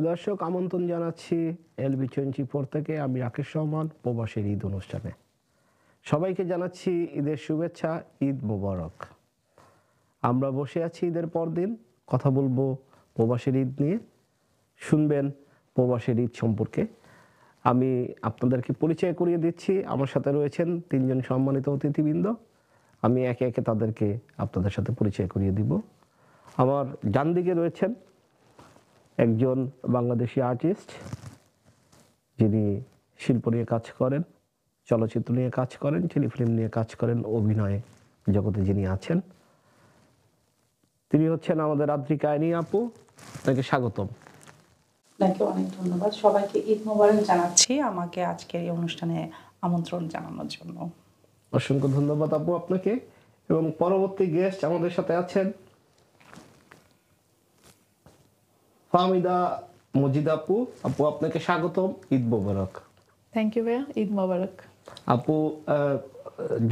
দর্শক আমন্ত্রণ জানাচ্ছি LB24 থেকে। আমি রাকেশ রহমান, প্রবাসের ঈদ অনুষ্ঠানে সবাইকে জানাচ্ছি ঈদের শুভেচ্ছা, ঈদ মোবারক। আমরা বসে আছি ঈদের পরদিন, কথা বলবো প্রবাসের ঈদ নিয়ে, শুনবেন প্রবাসের ঈদ সম্পর্কে। আমি আপনাদেরকে পরিচয় করিয়ে দিচ্ছি। আমার সাথে রয়েছেন তিনজন সম্মানিত অতিথিবৃন্দ। আমি একে একে তাদেরকে আপনাদের সাথে পরিচয় করিয়ে দিব। আমার ডান দিকে রয়েছেন একজন বাংলাদেশি আর্টিস্ট, যিনি শিল্প নিয়ে কাজ করেন, চলচ্চিত্র নিয়ে কাজ করেন, টেলিফিল্ম নিয়ে কাজ করেন, অভিনয় জগতে যিনি আছেন তিনি হচ্ছেন আমাদের আদ্রিকা আইনি আপু। তাকে স্বাগতম। আপনাকে অনেক ধন্যবাদ। সবাইকে ঈদ মোবারক জানাচ্ছি আমাকে আজকের এই অনুষ্ঠানে আমন্ত্রণ জানানোর জন্য। অসংখ্য ধন্যবাদ আপু আপনাকে। এবং পরবর্তী গেস্ট আমাদের সাথে আছেন ফাহমিদা মজিদ আপু। আপু আপনাকে স্বাগতম, ঈদ মোবারক। থ্যাংক ইউ ভাইয়া, ঈদ মোবারক। আপু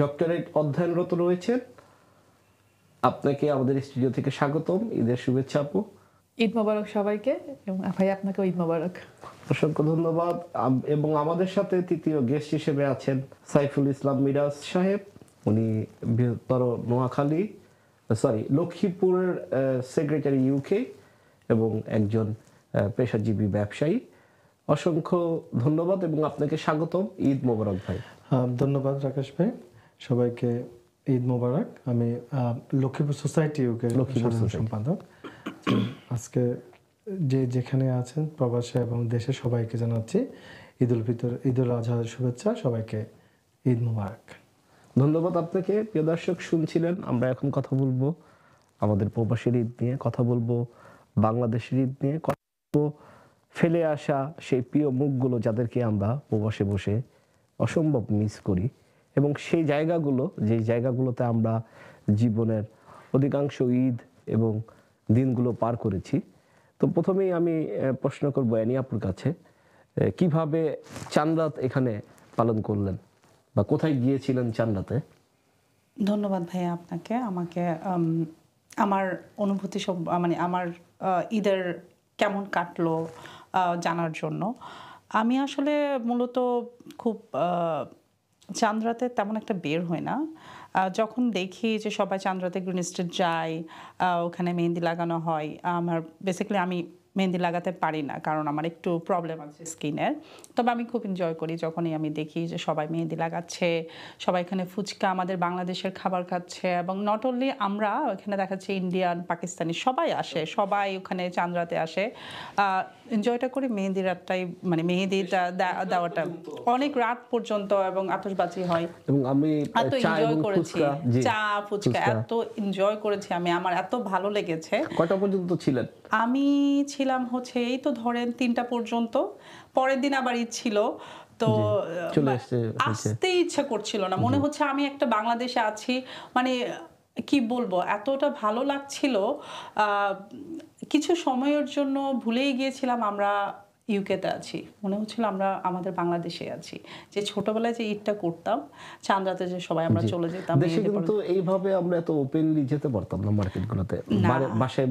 ডক্টরেট অধ্যয়নরত রয়েছেন, আপনাকে আমাদের স্টুডিও থেকে স্বাগতম, ঈদের শুভেচ্ছা আপু। ঈদ মোবারক সবাইকে, এবং ভাই আপনাকেও ঈদ মোবারক। অসংখ্য ধন্যবাদ। এবং আমাদের সাথে তৃতীয় গেস্ট হিসেবে আছেন সাইফুল ইসলাম মিরাজ সাহেব। উনি বৃহত্তর লক্ষ্মীপুরের সেক্রেটারি ইউকে এবং একজন পেশাজীবী ব্যবসায়ী। অসংখ্য ধন্যবাদ এবং আপনাকে স্বাগতম, ঈদ মোবারক ভাই। ধন্যবাদ রাকেশ ভাই, সবাইকে ঈদ মোবারক। আমি লক্ষ্মীপুর সোসাইটি ইউকে সাধারণ সম্পাদক। আজকে যেখানে আছেন প্রবাসে এবং দেশে সবাইকে জানাচ্ছি ঈদ উল ফিতর, ঈদ উল আজহার শুভেচ্ছা, সবাইকে ঈদ মোবারক। ধন্যবাদ আপনাকে। প্রিয় দর্শক, শুনছিলেন আমরা এখন কথা বলবো আমাদের প্রবাসীর ঈদ নিয়ে, কথা বলবো বাংলাদেশের ঈদ নিয়ে, কথা বলবো ফেলে আসা সেই প্রিয় মুখগুলো যাদেরকে আমরা প্রবাসে বসে অসম্ভব মিস করি, এবং সেই জায়গাগুলো, যেই জায়গাগুলোতে আমরা জীবনের অধিকাংশ ঈদ এবং দিনগুলো পার করেছি। তো প্রথমেই আমি প্রশ্ন করবো অ্যানিয়াপুর কাছে, কিভাবে চাঁদরাত এখানে পালন করলেন বা কোথায় গিয়েছিলেন চাঁদরাতে? ধন্যবাদ ভাইয়া আপনাকে আমাকে আমার অনুভূতি সব মানে আমার ঈদের কেমন কাটলো জানার জন্য। আমি আসলে মূলত খুব চাঁদরাতে তেমন একটা বের হই না। যখন দেখি যে সবাই চাঁদরাতে গ্রিন স্ট্রিট যায়, ওখানে মেহেন্দি লাগানো হয়, বেসিক্যালি আমি মেহেন্দি লাগাতে পারি না, কারণ আমার একটু প্রবলেম আছে স্কিনের। তবে আমি খুব এনজয় করি যখনই আমি দেখি যে সবাই মেহেন্দি লাগাচ্ছে, সবাই এখানে ফুচকা আমাদের বাংলাদেশের খাবার খাচ্ছে, এবং নট অনলি আমরা, এখানে দেখাচ্ছে ইন্ডিয়ান, পাকিস্তানি সবাই আসে, সবাই ওখানে চাঁদরাতে আসে। এনজয়টা করি মেহেন্দি রাতটাই, মানে মেহেন্দিটা দেওয়াটা অনেক রাত পর্যন্ত, এবং আতশবাজি হয়, এবং আমি এত এনজয় করেছি, চা ফুচকা এত এনজয় করেছি আমি, আমার এত ভালো লেগেছে। কয়টা পর্যন্ত ছিলেন? আমি ছিলাম হচ্ছে এই তো ধরেন 3টা পর্যন্ত। পরের দিন আবার ঈদ ছিল, তো আসতে ইচ্ছা করছিল না, মনে হচ্ছে আমি একটা বাংলাদেশে আছি। মানে কি বলবো, এতটা ভালো লাগছিল। কিছু সময়ের জন্য ভুলেই গিয়েছিলাম আমরা ইউকেতে আছি, মনে হচ্ছিল আমরা আমাদের বাংলাদেশে আছি। যে ছোটবেলায় যে ঈদটা করতাম চাঁদরাতে, যে সবাই আমরা চলে যেতাম, দেশে কিন্তু এইভাবে আমরা এত ওপেনলি যেতে পারতাম না মার্কেটগুলোতে, বাসায়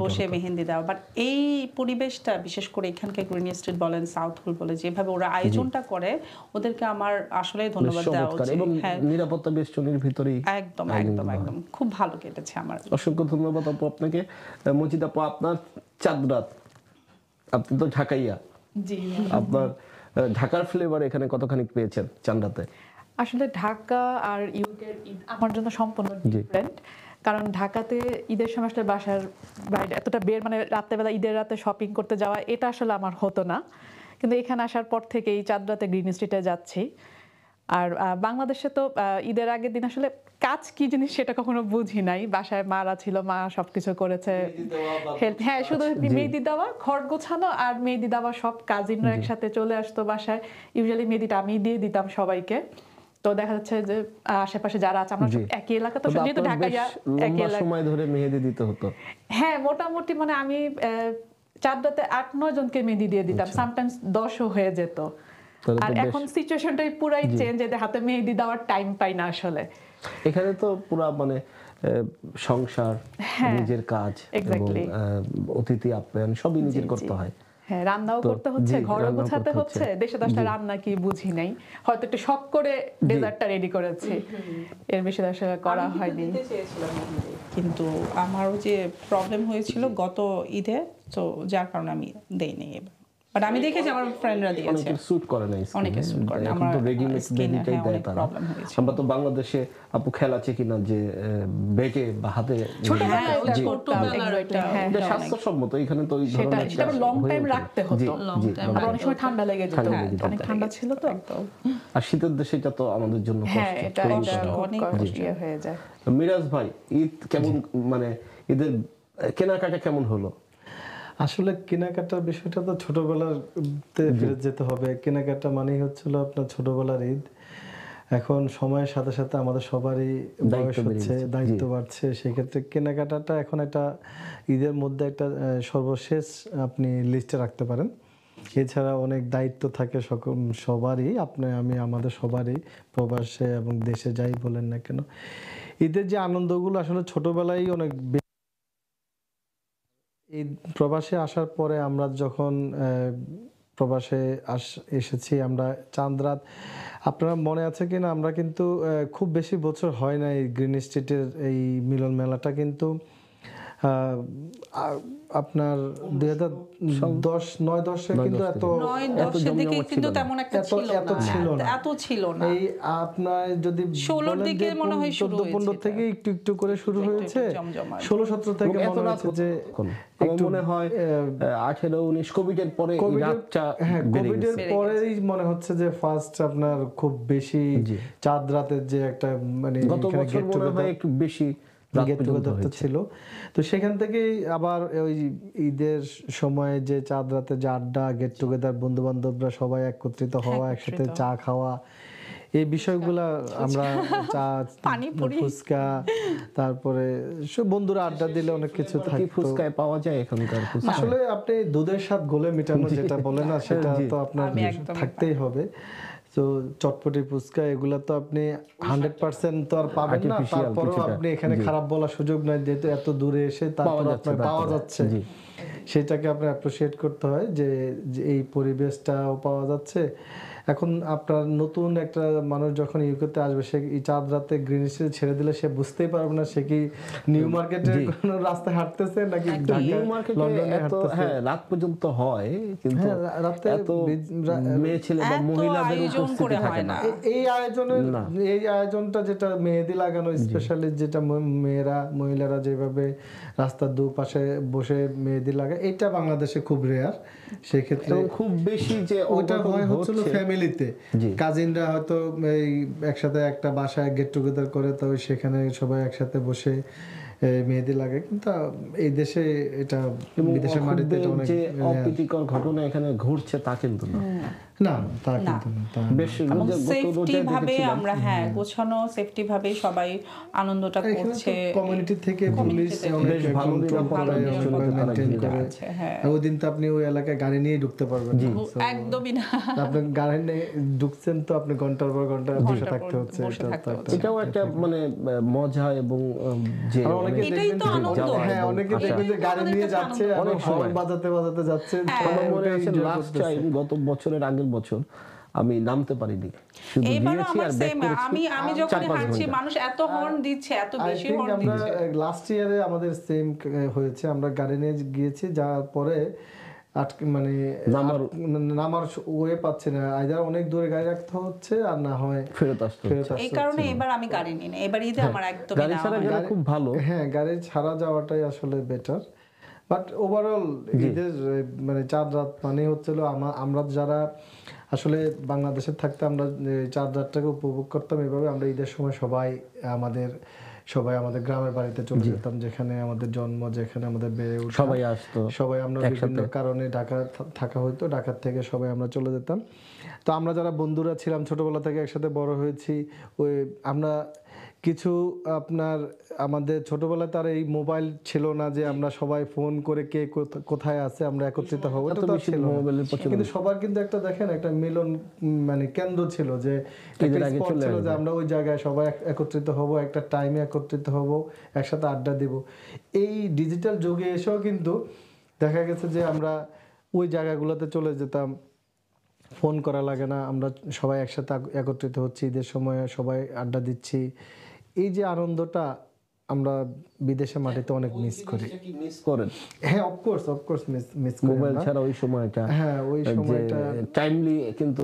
বসে মেহেন্দি দেওয়া। বাট এই পরিবেশটা, বিশেষ করে এখানকার গ্রিন স্ট্রিট বলেন, সাউথ হল বলে, যেভাবে ওরা আয়োজনটা করে, ওদেরকে আমার আসলে ধন্যবাদ দেওয়া উচিত। এবং নিরাপত্তা বেষ্টনীর ভিতরেই একদম একদম একদম খুব ভালো কেটেছে আমার। অসংখ্য ধন্যবাদ আপু আপনাকে। মজিদ আপু, আপনার চাঁদরাত, আপনি তো ঢাকাইয়া, জি, আপনার ঢাকার ফ্লেভার এখানে কতখানি পেয়েছেন চাঁদরাতে? আসলে ঢাকা আর ইউকের ঈদ আমার জন্য সম্পূর্ণ ডিফারেন্ট। কারণ ঢাকাতে ঈদের সময় আসলে বাসার বাইরে এতটা মানে রাত্রেবেলা ঈদের রাতে শপিং করতে যাওয়া, এটা আসলে আমার হতো না। কিন্তু এখানে আসার পর থেকেই চাঁদরাতে গ্রিন স্ট্রিটে যাচ্ছি। আর বাংলাদেশে তো ঈদের আগের দিন আসলে কাজ কি জিনিস সেটা কখনো বুঝি নাই। বাসায় মারা ছিল, মা সবকিছু করেছে, হ্যাঁ, শুধু মেহেদি দেওয়া, ঘর গোছানো আর মেহেদি দেওয়া, সব কাজিনরা একসাথে চলে আসতো বাসায়। ইউজুয়ালি মেহেদিটা আমি দিয়ে দিতাম সবাইকে। তো দেখা যাচ্ছে যে আশেপাশে যারা আছে, আমরা একই এলাকা, তো যেহেতু ঢাকাইয়া, একই এলাকা, সময় ধরে মেহেদি দিতে হতো। হ্যাঁ, মোটামুটি মানে আমি চাঁদরাতে 8-9 জনকে মেহেদি দিয়ে দিতাম, সামটাইমস 10ও হয়ে যেত। আর এখন সিচুয়েশনটাই পুরাই চেঞ্জ, যে হাতে মেহেদি দেওয়ার টাইম পাই না আসলে। এখানে তো পুরা মানে সংসার, নিজের কাজ এবং অতিথি আপ্যায়ন সবই নিজের করতে হয়। হ্যাঁ, রান্নাও তো, করতে হচ্ছে, জি, ঘরও রান্নাও গোছাতে করতে হচ্ছে, হচ্ছে। দেশে দশটা রান্না কি বুঝি নাই, হয়তো একটু শখ করে ডেজার্টটা রেডি করেছি, এর বেশি তো আসলে করা আমি কিন্তু হয়নি। দিতে চেয়েছিলাম ঈদে, কিন্তু আমারও যে প্রবলেম হয়েছিল গত ঈদে, তো যার কারণে আমি দেইনি এবার। বাট আমি দেখেছি আমার ফ্রেন্ডরা দিয়েছে, অনেকের স্যুট করে না skin অনেকে এ। suit করে না। এখন তো আমার রেডিমেড skin এ, বেবিটাই হ্যাঁ, দেয় অনেক তারা। problem হয়েছিল। আমরা তো বাংলাদেশে আপু খেলা আছে কিনা যে বেটে বা হাতে হ্যাঁ, ওটা জি, ছোটবেলার exactly, হ্যাঁ, এটা এটা স্বাস্থ্যসম্মত, এখানে তো ওই সেটা ধরনের সেটা লং হয়ে টাইম ওঠে না। রাখতে জি, হতো, জি, time long আবার অনেক time। সময় ঠান্ডা লেগে যেত, ঠান্ডা লেগে যেত। অনেক ঠান্ডা ছিল তো। একদম। আর শীতের দেশে এটা তো আমাদের জন্য হ্যাঁ, কষ্ট। এটা খুবই এটা কষ্ট। খুব অনেক কষ্ট ইয়ে হয়ে যায়। মিরাজ ভাই, ঈদ কেমন, মানে ঈদের কেনাকাটা কেমন হলো? আসলে কেনাকাটার বিষয়টা তো ছোটবেলাতে ফিরে যেতে হবে। কেনাকাটা মানেই হচ্ছিল আপনার ছোটবেলার ঈদ। এখন সময়ের সাথে সাথে আমাদের সবারই বয়স বেড়ে হচ্ছে, গেছে, দায়িত্ব জি। বাড়ছে, সেক্ষেত্রে কেনাকাটাটা এখন একটা ঈদের মধ্যে একটা সর্বশেষ আপনি লিস্টে রাখতে পারেন। এছাড়া অনেক দায়িত্ব থাকে সবারই, আমি আমাদের সবারই, প্রবাসে এবং দেশে যাই বলেন না কেন। ঈদের যে আনন্দগুলো আসলে ছোটবেলায় অনেক এই প্রবাসে আসার পরে আমরা যখন প্রবাসে এসেছি, আমরা চাঁদ রাত, আপনার মনে আছে কিনা, আমরা কিন্তু খুব বেশি বছর হয় না এই গ্রিন স্ট্রিটের এই মিলন মেলাটা কিন্তু আপনার 2009-10 কিন্তু এত 9-10 দিকে কিন্তু তেমন একটা ছিল এত না, ছিল না। এত ছিল না। এই আপনার যদি 16-র বলেন দিকে যে মনে হয় শুরু 14-15 হয়েছে থেকে একটু একটু করে শুরু একটু হয়েছে, জমজমাট। 16-17 থেকে এত মনে রাত হচ্ছে যে এখন আমার একটু মনে হয় 18-19 কোভিডের পরে এই কোভিডের রাতটা হ্যাঁ বেড়ে কোভিডের গেছে। পরেই মনে হচ্ছে যে ফার্স্ট আপনার খুব বেশি জি। চাঁদ রাতের যে একটা মানে গত এখানে বছর get মনে together- হয় একটু বেশি রাত গেট পর্যন্ত টুগেদার হয়েছে। ছিল। তো সেখান থেকেই আবার ওই ঈদের সময় যে চাঁদ রাতে যে আড্ডা, গেট টুগেদার, বন্ধু বান্ধবরা সবাই একত্রিত হওয়া, একসাথে চা খাওয়া, এই বিষয়গুলা আমরা চা, পানিপুরি। ফুচকা, তারপরে সব বন্ধুরা আড্ডা দিলে অনেক কিছু কি থাকতো। ফুচকায় পাওয়া যায় এখনকার ফুচকা? আসলে আপনি দুধের স্বাদ গোলে মেটানো যেটা বলে না, সেটা তো আপনার আমি একদমই থাকতেই হবে। তো চটপটি ফুচকা এগুলা তো আপনি 100% তো আর পাবেন না, Artificial তারপরেও কিছুটা। আপনি এখানে খারাপ বলার সুযোগ নাই, যেহেতু এত দূরে এসে তারপর আপনার পাওয়া যাচ্ছে, জি। সেটাকে আপনি অ্যাপ্রিসিয়েট করতে হয় যে যে এই পরিবেশটাও পাওয়া যাচ্ছে। এখন আপনার নতুন একটা মানুষ যখন ইউকেতে আসবে, সে এই চাঁদ রাতে গ্রিন স্ট্রিট ছেড়ে দিলে সে বুঝতেই পারবে না সে কি নিউ মার্কেটের কোনো রাস্তায় হাঁটতেছে নাকি ঢাকা নিউ মার্কেটে লন্ডনে এত হাঁটতেছে। হ্যাঁ রাত পর্যন্ত হয়, কিন্তু হ্যাঁ, রাতে এত মেয়ে ছেলে বা এত মহিলাদের আয়োজন উপস্থিতি করে থাকে হয় না। না। এই আয়োজনটা যেটা মেহেদি লাগানো, স্পেশালি যেটা মহিলারা যেভাবে রাস্তার দুপাশে বসে মেহেদি লাগায়, এটা বাংলাদেশে খুব রেয়ার। সেক্ষেত্রে এবং খুব বেশি যে ওটা হয় হচ্ছিল হচ্ছে, ফ্যামিলিতে, জি। কাজিনরা হয়তো এই একসাথে একটা বাসায় গেট টুগেদার করে, তো সেখানে সবাই একসাথে বসে মেহেদি লাগে। কিন্তু এই দেশে এটা, এবং বিদেশের মাটিতে এটা অনেক যে rare। অপ্রীতিকর ঘটনা এখানে ঘটছে তা কিন্তু না। না, তা কিন্তু না, তা বেশ এবং গত সেফটি রোজায় ভাবে দেখেছিলাম, আমরা গোছানো সেফটি ভাবে সবাই আনন্দটা করছে। কমিউনিটি থেকে পুলিশ বেশ ভালো নিরাপত্তা মেনটেন করে। আছে, হ্যাঁ। ওই দিন তো আপনি ওই এলাকায় গাড়ি নিয়ে ঢুকতে পারবেন না। So, একদমই না। আপনি গাড়ি নিয়ে ঢুকছেন তো আপনি ঘন্টার পর ঘন্টা বসে ঘন্টার থাকতে পর হচ্ছে, বসে এটা থাকতে তো হচ্ছে। একটা- এটাও একটা মানে মজা এবং যে আর অনেকে অনেক- এটাই তো দেখবেন যে আনন্দ। যাওয়া হ্যাঁ, এবং অনেকে আসা। দেখবেন যে গাড়ি আমাদের নিয়ে কাছে যাচ্ছে, আনন্দ। অনেক অনেক হর্ন সময়। বাজাতে যাচ্ছে, হ্যাঁ। আমার মনে ওটা আছে enjoy লাস্ট করতেছে। টাইম গত বছরের আগের বছর আমি নামতে পারিনি, শুধু এইবারও গিয়েছি আমার আর ব্যাক সেম, করেছি আমি যখন 4-5 হাঁটছি ঘন্টা। মানুষ এত হর্ন দিচ্ছে, এত I বেশি think হর্ন আমরা দিচ্ছে। লাস্ট ইয়ারে আমাদের সেম হয়েছে, আমরা গাড়ি নিয়ে গিয়েছি, যাওয়ার পরে মানে নামার ওয়ে পাচ্ছে না, আইদার অনেক দূরে গাড়ি রাখতে হচ্ছে আর না হয় ফেরত আসতে হচ্ছে। এই কারণে এবার আমি গাড়ি নিই না, এবার ঈদে আমার একদমই গাড়ি না ছাড়া গেলে খুব ভালো। হ্যাঁ, গাড়ি ছাড়া যাওয়াটাই আসলে বেটার। বাট ওভারঅল ঈদের মানে চাঁদ রাত মানে হচ্ছিল আমরা যারা আসলে বাংলাদেশে থাকতে আমরা চাঁদ রাতটাকে উপভোগ করতাম এভাবে। আমরা ঈদের সময় সবাই আমাদের গ্রামের বাড়িতে চলে যেতাম, যেখানে আমাদের জন্ম, যেখানে আমাদের বেড়ে ওঠা। সবাই আসতো সবাই আমরা বিভিন্ন কারণে ঢাকা থাকা হইতো, ঢাকার থেকে সবাই আমরা চলে যেতাম। তো আমরা যারা বন্ধুরা ছিলাম ছোটবেলা থেকে একসাথে বড় হয়েছি, ওই আমরা কিছু আপনার আমাদের ছোটবেলায় তার এই মোবাইল ছিল না যে আমরা সবাই ফোন করে কে কোথায় আছে আমরা একত্রিত হব, এটা তো ছিল না। কিন্তু সবার কিন্তু একটা দেখেন একটা মিলন মানে কেন্দ্র ছিল, যে একটা স্পট ছিল যে আমরা ওই জায়গায় সবাই একত্রিত হব, একটা টাইমে একত্রিত হব, একসাথে আড্ডা দিব। এই ডিজিটাল যুগে এসেও কিন্তু দেখা গেছে যে আমরা ওই জায়গাগুলোতে চলে যেতাম, ফোন করা লাগে না, আমরা সবাই একসাথে একত্রিত হচ্ছি, ঈদের সময় সবাই আড্ডা দিচ্ছি। এই যে আনন্দটা আমরা বিদেশে মাটিতে অনেক মিস করি। মিস করেন হ্যাঁ, অফকোর্স মিস করি মোবাইল আমরা। ছাড়া ওই সময়টা? হ্যাঁ, ওই সময়টা টাইমলি কিন্তু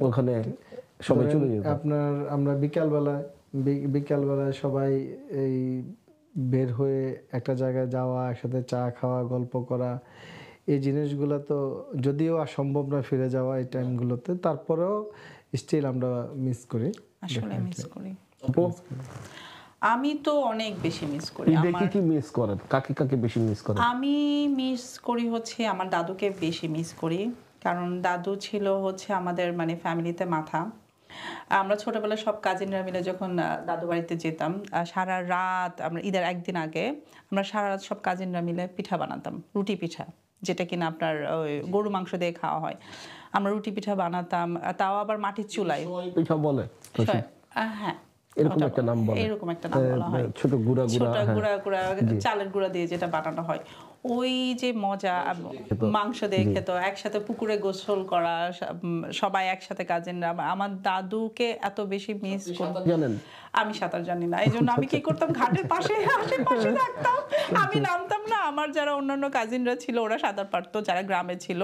ওখানে সবাই চলে যেত। আপনার আমরা বিকালবেলায় সবাই এই বের হয়ে একটা জায়গায় যাওয়া, একসাথে চা খাওয়া, গল্প করা, এই জিনিসগুলো তো যদিও আর সম্ভব না ফিরে যাওয়া এই টাইমগুলোতে, তারপরেও স্টিল আমরা মিস করি। আসলে মিস করি। আপু, আমি তো অনেক বেশি মিস করি। ঈদে আমার কি মিস করেন? কাকে কাকে বেশি মিস করেন? আমি মিস করি হচ্ছে আমার দাদুকে বেশি মিস করি, কারণ দাদু ছিল হচ্ছে আমাদের মানে ফ্যামিলিতে মাথা। আমরা ছোটবেলায় সব কাজিনরা মিলে যখন দাদু বাড়িতে যেতাম, সারা রাত, আমরা ঈদের একদিন আগে আমরা সারা রাত সব কাজিনরা মিলে পিঠা বানাতাম, রুটি পিঠা, যেটা কিনা আপনার ওই গরু মাংস দিয়ে খাওয়া হয়। আমরা রুটি পিঠা বানাতাম, তাও আবার মাটির চুলায়। পিঠা বলে? হ্যাঁ, এরকম একটা নাম বলে, এরকম একটা নাম বলা হয়। ছোট গুড়া গুড়া চালের গুঁড়া দিয়ে যেটা বানানো হয়, ওই যে মজা, মাংস দিয়ে খেত, একসাথে পুকুরে গোসল করা, সবাই একসাথে কাজিনরা। আমার দাদুকে এত বেশি মিস করতাম। জানেন, আমি সাঁতার জানি না, এই জন্য আমি কি করতাম, ঘাটের পাশে আশেপাশে থাকতাম, আমি নামতাম না। আমার যারা অন্যান্য কাজিনরা ছিল ওরা সাঁতার পারতো, যারা গ্রামে ছিল।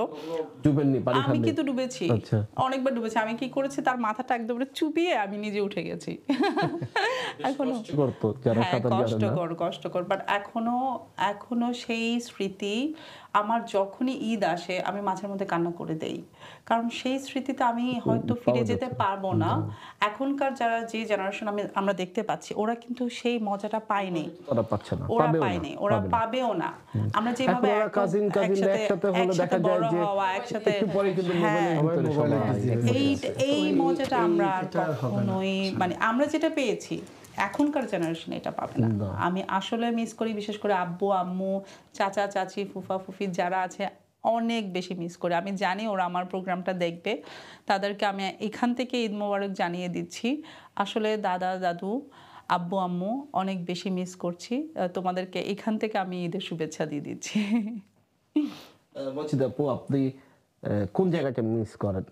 ডুবেননি? পানি আমি খাননি? কিন্তু ডুবেছি, আচ্ছা। অনেকবার ডুবেছি। আমি কি করেছি, তার মাথাটা একদম চুবিয়ে আমি নিজে উঠে গেছি। এখনো করতো যারা সাঁতার জানে না। কষ্টকর, বাট এখনো সেই স্মৃতি আমার যখনই ঈদ আসে আমি মাঝের মধ্যে কান্না করে দেই, কারণ সেই স্মৃতিতে আমি হয়তো ফিরে যেতে পারবো না। এখনকার যারা যে জেনারেশন আমরা দেখতে পাচ্ছি, ওরা কিন্তু সেই মজাটা পায়নি, ওরা পাচ্ছে না, ওরা পাবেও না, পায়নি, ওরা পাবেও না। আমরা যেভাবে এখন ওরা কাজিন একসাথে হলে দেখা যায় যে একসাথে একটু পরে কিন্তু মোবাইলের ভিতরে সবাই। এই মজাটা আমরা আর কখনোই, মানে আমরা যেটা পেয়েছি এখনকার জেনারেশন এটা পাবে না। আমি আসলে মিস করি, বিশেষ করে আব্বু আম্মু, চাচা চাচি, ফুফা ফুফি যারা আছে, অনেক বেশি মিস করি। আমি জানি ওরা আমার প্রোগ্রামটা দেখবে, তাদেরকে আমি এখান থেকে ঈদ মোবারক জানিয়ে দিচ্ছি। আসলে দাদা দাদু, আব্বু আম্মু অনেক বেশি মিস করছি, তোমাদেরকে এখান থেকে আমি ঈদের শুভেচ্ছা দিয়ে দিচ্ছি। বলছি আপু, আপনি কোন জায়গাটা মিস করেন?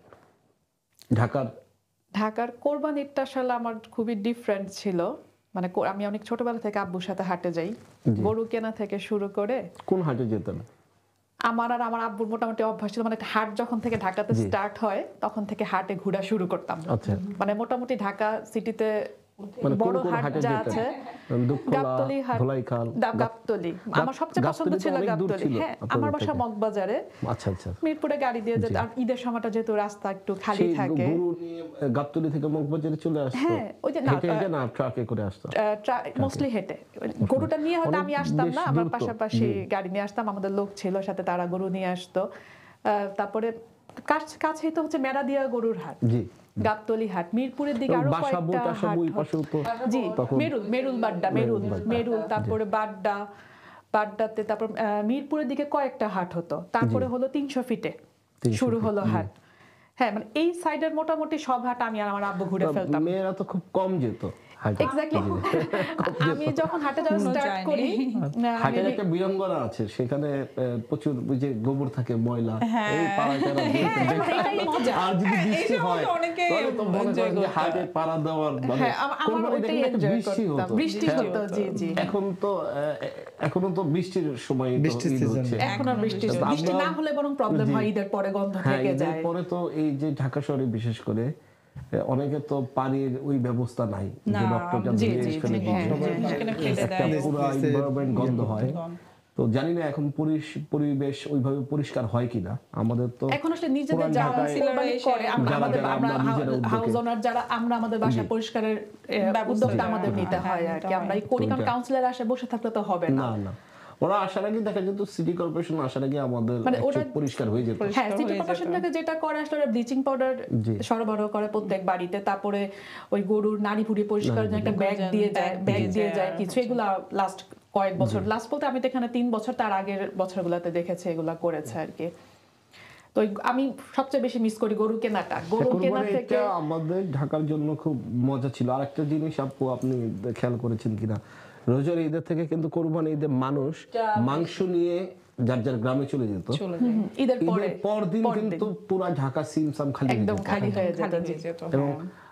ঢাকার কোরবানিটা আসলে আমার খুবই ডিফারেন্ট ছিল। মানে আমি অনেক ছোটবেলা থেকে আব্বুর সাথে হাটে যাই, গরু কেনা থেকে শুরু করে। কোন হাটে যেতেন? আমার আব্বুর মোটামুটি অভ্যাস ছিল, মানে হাট যখন থেকে ঢাকাতে স্টার্ট হয় তখন থেকে হাটে ঘোরা শুরু করতাম। আচ্ছা। মানে মোটামুটি ঢাকা সিটিতে মানে বড় হাট যা আছে, গাবতলী হাট, গাবতলী আমার সবচেয়ে পছন্দ ছিল গাবতলী। হ্যাঁ, আমার বাসা মগবাজারে। আচ্ছা আচ্ছা। মিরপুরে গাড়ি দিয়ে যেত, আর ঈদের সময়টা যেহেতু রাস্তা একটু খালি থাকে, গাবতলী থেকে মগবাজারে চলে আসতো। হ্যাঁ, ওই যে হেঁটে না ট্রাকে করে আসতো? মোস্টলি হেঁটে। গরুটা নিয়ে হয়তো আমি আসতাম না, আমার পাশাপাশি গাড়ি নিয়ে আসতাম, আমাদের লোক ছিল সাথে, তারা গরু নিয়ে আসতো। তারপরে কাছেই তো হচ্ছে মেরাদিয়া গরুর হাট, জি, গাবতলী হাট, মিরপুরের দিকে আরো কয়েকটা হাট, জি, মেরুল, তারপরে বাড্ডাতে, তারপর মিরপুরের দিকে কয়েকটা হাট হতো। তারপরে হলো 300 ফিটে শুরু হলো হাট। হ্যাঁ, মানে এই সাইডের মোটামুটি সব হাট আমি আর আমার আব্বু ঘুরে ফেলতাম। মেয়েরা তো খুব কম যেত। এক্স্যাক্টলি। আমি যখন হাটে যাওয়া স্টার্ট করি, হাটের একটা বিড়ম্বনা আছে, সেখানে প্রচুর যে গোবর থাকে, ময়লা, এই পাড়াটারা আর যদি বৃষ্টি হয় তাহলে তো মনে করেন যে হাটে পাড়া দেওয়ার মানে কোরবানি দেখলে একটা বৃষ্টি হতো। জি জি। এখনো তো বৃষ্টির সময়, বৃষ্টির সিজন, এখন আর বৃষ্টি না হলে বরং প্রবলেম হয়, ঈদের পরে গন্ধ থেকে যায়। পরে তো এই যে ঢাকা শহরে বিশেষ করে অনেকে তো পানির ওই ব্যবস্থা নাই, যে রক্তটা গন্ধ হয়। তো জানি না এখন পরিবেশ ওইভাবে পরিষ্কার হয় কিনা। আমাদের তো এখন আসলে নিজেদের যারা কোরবানি করে, আমরা হাউস ওনার যারা, আমরা আমাদের বাসা পরিষ্কারের উদ্যোগটা আমাদের নিতে হয় আর কি। আমরা করি, কারণ কাউন্সিলর আসে বসে থাকলে তো হবে না। ওরা আসার আগে দেখা যেত, সিটি কর্পোরেশন আসার আগে আমাদের পরিষ্কার হয়ে যেত। হ্যাঁ, সিটি কর্পোরেশন থেকে যেটা করে আসলে ওরা ব্লিচিং পাউডার সরবরাহ করে প্রত্যেক বাড়িতে। তারপরে ওই গরুর নাড়ি ভুড়ি পরিষ্কারের জন্য একটা ব্যাগ দিয়ে যায় কিছু। এগুলা লাস্ট কয়েক বছর, লাস্ট বলতে আমি তো এখানে 3 বছর, তার আগের বছরগুলোতে দেখেছি এগুলা করেছে আর কি। তো আমি সবচেয়ে বেশি মিস করি গরু কেনাটা। গরু কেনা থেকে আমাদের ঢাকার জন্য খুব মজা ছিল। আরেকটা জিনিস আপু, আপনি খেয়াল করেছেন কিনা, রোজার ঈদের থেকে কিন্তু কোরবানি ঈদে মানুষ মাংস নিয়ে যার যার গ্রামে চলে যেত, চলে যায় ঈদের পরে ঈদের পর দিন কিন্তু পুরা ঢাকা সিমসাম খালি হয়ে একদম যেত। খালি হয়ে যেত খালি জি। হয়ে যেত, এবং হ্যাঁ।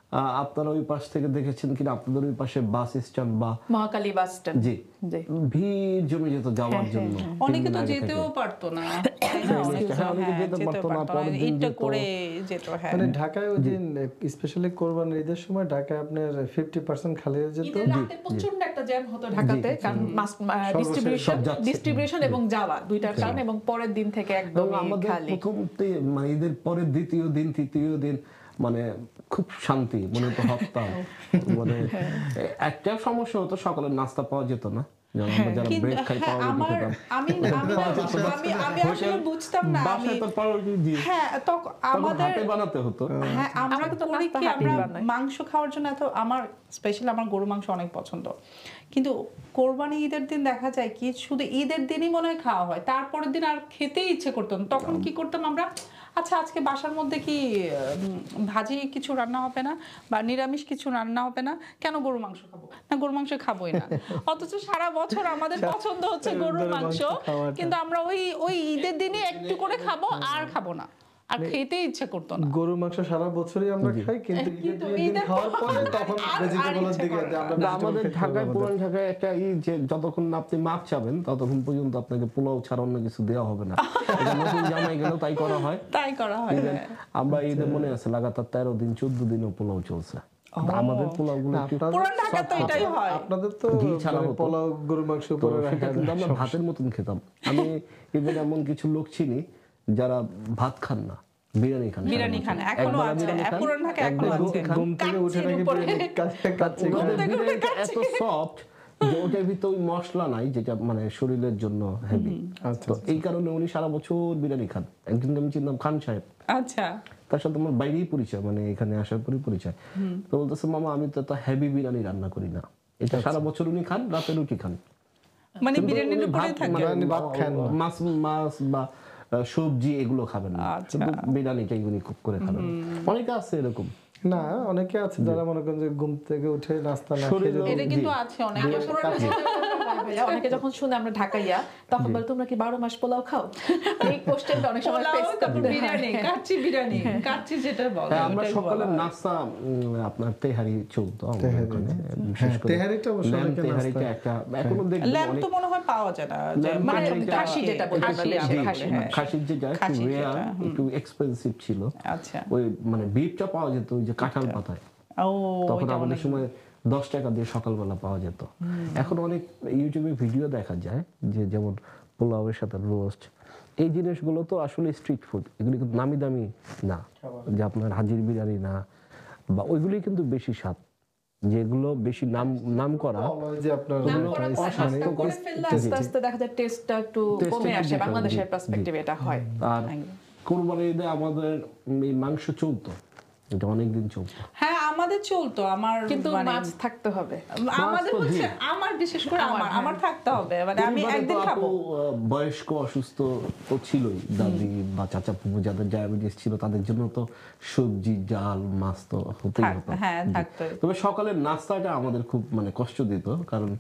আপনারা ওই পাশ থেকে দেখেছেন কিনা, আপনাদের ওই পাশে বাস স্ট্যান্ড বা মহাকালী বাস স্ট্যান্ড জি জি। ভিড় জমে যেত যাওয়ার জন্য। অনেকে তো 3 দিন আগে যেতেও থেকে। পারতো না, তাই না? অনেকে তো, হ্যাঁ, অনেকে হ্যাঁ, যেতে পারতো না, পরের দিন ঈদটা যেত। করে যেত, হ্যাঁ। মানে ঢাকায় ওই দিন স্পেশালি কোরবানির ঈদের সময় ঢাকায় আপনার 50% খালি হয়ে যেত। ঈদের রাতে প্রচন্ড একটা জ্যাম হতো ঢাকাতে, কারণ ডিস্ট্রিবিউশন এবং যাওয়া দুইটার কারণে, এবং পরের দিন থেকে একদম এবং আমাদের খালি। প্রথম মানে ঈদের পরের দ্বিতীয় দিন তৃতীয় দিন মানে খুব শান্তি মনে তো হপ্তাহ। মানে একটা সমস্যা হতো, সকালের নাস্তা পাওয়া যেত না, যেমন আমরা যারা কিন্তু ব্রেড খাই হ্যাঁ, পাউরুটি আমার খেতাম। আমি আসলে বুঝতাম না, আমি বাসায় তো পাউরুটি দিয়ে হ্যাঁ তখন আমাদের হাতে বানাতে হতো। হ্যাঁ আমরা আমরা তো তো করি নাস্তা কি, হাতেই আমরা বানাই। মাংস খাওয়ার জন্য এত, আমার স্পেশালি আমার গরু মাংস অনেক পছন্দ, কিন্তু কোরবানি ঈদের দিন দেখা যায় কি শুধু ঈদের দিনই মনে হয় খাওয়া হয়, তারপরের দিন আর খেতেই ইচ্ছে করতো না। তখন কি করতাম আমরা, আচ্ছা আজকে বাসার মধ্যে কি ভাজি কিছু রান্না হবে না বা নিরামিষ কিছু রান্না হবে না, কেন গরু মাংস খাবো না, গরু মাংস খাবোই না। অথচ সারা বছর আমাদের পছন্দ হচ্ছে গরুর মাংস, কিন্তু আমরা ওই ঈদের দিনে একটু করে খাবো আর খাবো না, আর খেতে ইচ্ছে করতো না। গরুর মাংস সারা বছরই আমরা খাই, কিন্তু ঈদের দিন খাওয়ার পরে তখন ভেজিটেবলের দিকে যে আমরা না, vegetable আমাদের খেতে ঢাকায়, হবে। পুরান ঢাকায় একটা যে যতক্ষণ না আপনি মাছ চাবেন ততক্ষণ পর্যন্ত আপনাকে পোলাও ছাড়া অন্য কিছু দেওয়া হবে না। এটা নতুন জামাই গেলেও তাই করা হয়। তাই করা হয়, Even আমরা ঈদে মনে আছে লাগাতার 13 দিন 14 দিনও পোলাও চলছে। আমাদের পোলাও গুলো একটু পুরান ঢাকা তো এটাই হয়। আপনাদের তো ঘি ছাড়া মানে হতো। পোলাও গরুর মাংস তো উপরে সেটা রাখা কিন্তু আমরা ভাতের মতন খেতাম। আমি ইভেন এমন কিছু লোক চিনি যারা ভাত খান না, বিরিয়ানি খান। বিরিয়ানি খান, এখনো আছে, পুরান ঢাকা এখনো আছে। ঘুম থেকে উঠে নাকি বিরিয়ানি কাচ্চি ওদের বিরিয়ানিটা এত সফট যে ওটার ভিতরে ওই মশলা নাই, যেটা মানে শরীরের জন্য হেভি। তো এই কারণে উনি সারা বছর বিরিয়ানি খান। একদিন আমি চিনতাম খান সাহেব, আচ্ছা, তার সাথে আমার বাইরেই পরিচয়, মানে এখানে আসার পরই পরিচয়। তো বলতেছে মামা আমি তো এত হেভি বিরিয়ানি রান্না করি না, এটা সারা বছর উনি খান, রাতে রুটি খান। মানে কিন্তু বিরিয়ানির উনি উপরে ভাত থাকে। মানে ভাত খান না। মাছ বা সবজি এগুলো খাবেন না, শুধু বিরিয়ানিটাই উনি কুক করে খাবেন। অনেকে আছে এরকম। না, অনেকে আছে যারা মনে করেন যে ঘুম থেকে উঠে নাস্তা না খেয়ে শরীরে- যদি- এটা কিন্তু আছে অনেকে। ভাইয়া, অনেকে যখন শুনে আমরা ঢাকাইয়া তখন বলে তোমরা কি 12 মাস পোলাও খাও? এই কোশ্চেনটা অনেক সময় পোলাও, ফেস তারপর করতে বিরিয়ানি, হয়। কাচ্চি বিরিয়ানি, কাচ্চি যেটা বলে হ্যাঁ, আমরা ওটাই সকালের বলা হয়। নাস্তা আপনার তেহারি চলতো আমাদের ওখানে, বিশেষ হ্যাঁ, করে তেহারিটা অবশ্য ল্যাম্প অনেকে তেহারিটা নাস্তা- একটা এখনো দেখবেন ল্যাম্প অনেক তো মনে হয় পাওয়া যায় না, যে ল্যাম্প মানে তেহারিটা- খাসি যেটা বলি আমরা, খাসি, ল্যাম্প জি, বলে, হ্যাঁ। খাসির যেটা একটু খাসি রেয়ার, যেটা, একটু এক্সপেন্সিভ ছিল। আচ্ছা, ওই মানে বিফটা পাওয়া যেত ওই যে কাঁঠাল পাতায়, ও তখন ওইটা আমাদের অনেক- সময় 10 টাকা দিয়ে সকালবেলা পাওয়া যেত। এখন অনেক ইউটিউবে ভিডিও দেখা যায় যে যেমন পোলাওয়ের সাথে রোস্ট, এই জিনিসগুলো তো আসলে স্ট্রিট ফুড, এগুলি কিন্তু নামি দামি না, যে আপনার হাজির বিরিয়ানি না, বা ওইগুলি কিন্তু বেশি স্বাদ, যেগুলো বেশি নাম করা ওই যে আপনার নাম করা rice নাস্তা মানে করে ফেললে আস্তে আস্তে দেখা যায় টেস্টটা একটু টেস্টটা কমে একটু আসে, different, বাংলাদেশের জি, পার্সপেক্টিভে এটা হয়। আর কোরবানির ঈদে আমাদের এই মাংস চলতো, এটা অনেকদিন চলতো। হ্যাঁ আমাদের চলতো, আমার কিন্তু মানে মাছ থাকতে হবে। আমাদের তো হচ্ছে, জি। আমার বিশেষ করে আমার থাকতে হবে, মানে আমি পরিবারে একদিন তো খাবো। আপু, বয়স্ক অসুস্থ তো ছিলই, দাদি বা চাচা ফুফু যাদের ডায়াবেটিস ছিল তাদের জন্য তো সবজি ডাল মাছ তো হতেই হতো। হ্যাঁ জি। থাকতো। তবে সকালের নাস্তাটা আমাদের খুব মানে কষ্ট দিত, কারণ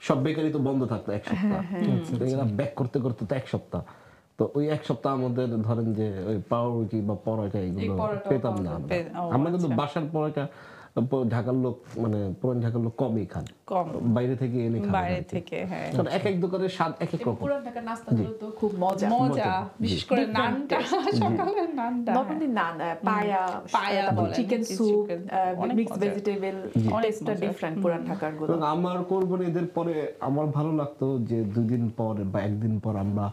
সব বেকারি তো বন্ধ থাকতো এক সপ্তাহ, তো এরা ব্যাক করতে করতে তো এক সপ্তাহ, তো ওই এক সপ্তাহ আমাদের ধরেন যে ওই পাউরুটি বা পরোটা এগুলো পরোটা পেতাম না আমরা। আমরা কিন্তু বাসার পরোটা ঢাকার লোক মানে পুরান ঢাকার লোক কমই খান, কম বাইরে থেকে এনে খান বাইরে আর কি। থেকে, হ্যাঁ কারণ এক এক দোকানের স্বাদ এক এক এবং রকম। পুরান ঢাকার নাস্তাগুলো তো খুব মজা। মজা, বিশেষ করে Different নানটা, সকালের নানটা, Not only নান, পায়া, পায়া বলেন, চিকেন চিকেন স্যুপ, অনেক মিক্সড মজা। ভেজিটেবল, অনেক টেস্টটা মজা। ডিফারেন্ট পুরান ঢাকার গুলো। এবং আমার কোরবানি ঈদের পরে আমার ভালো লাগতো যে 2 দিন পর বা 1 দিন পর আমরা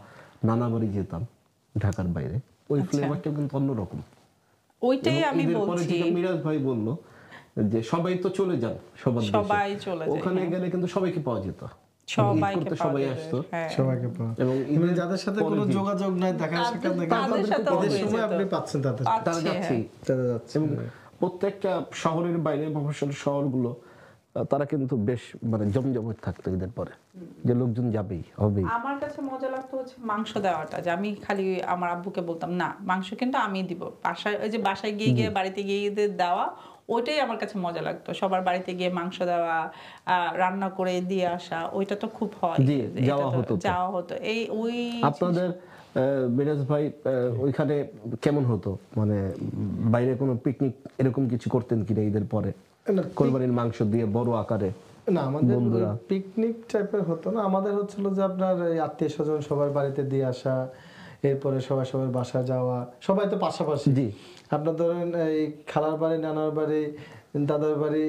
নানা বাড়ি যেতাম ঢাকার বাইরে, ওই ফ্লেভারটা কিন্তু অন্যরকম। ওইটাই এবং আমি ঈদের পরে বলছি, যেটা মিরাজ ভাই বললো যে সবাই তো চলে যান সবার দেশে, সবাই চলে যায়, ওখানে গেলে কিন্তু সবাইকে পাওয়া যেত, সবাইকে ঈদ করতে পাওয়া সবাই যাবে, আসতো। হ্যাঁ। সবাইকে পাওয়া। এবং মানে ঈদের যাদের সাথে পরের কোনো দিন যোগাযোগ নাই, দেখা সাক্ষাৎ নাই, তাদের সাথেও ঈদের হয়ে সময় যেত। আপনি পাচ্ছেন তাদের, তারা পাচ্ছি, যাচ্ছেই। তারা যাচ্ছে। এবং প্রত্যেকটা শহরের বাইরে মফস্বল শহরগুলো তারা কিন্তু বেশ মানে জমজমট থাকতো ঈদের পরে, যে লোকজন যাবেই হবেই। আমার কাছে মজা লাগতো হচ্ছে মাংস দেওয়াটা, যে আমি খালি আমার আব্বুকে বলতাম না মাংস কিন্তু আমি দিব, বাসায় ওই যে বাসায় গিয়ে বাড়িতে গিয়ে দেওয়া, ওইটাই আমার কাছে মজা লাগতো, সবার বাড়িতে গিয়ে মাংস দেওয়া, রান্না করে দিয়ে আসা, ওইটা তো খুব হয়। জি, এটা যাওয়া তো হতো তো। যাওয়া হতো। এই ওই আপনাদের মিরাজ ভাই ওইখানে কেমন হতো, মানে বাইরে কোনো পিকনিক এরকম কিছু করতেন কিনা ঈদের পরে, না, কোরবানির মাংস দিয়ে বড় আকারে? না, আমাদের বন্ধুরা? পিকনিক টাইপের হতো না, আমাদের হচ্ছিল যে আপনার আত্মীয় স্বজন সবার বাড়িতে দিয়ে আসা, এরপরে সবাই সবার বাসা যাওয়া, সবাই তো পাশাপাশি। জি। আপনার ধরেন এই খালার বাড়ি, নানার বাড়ি, দাদার বাড়ি,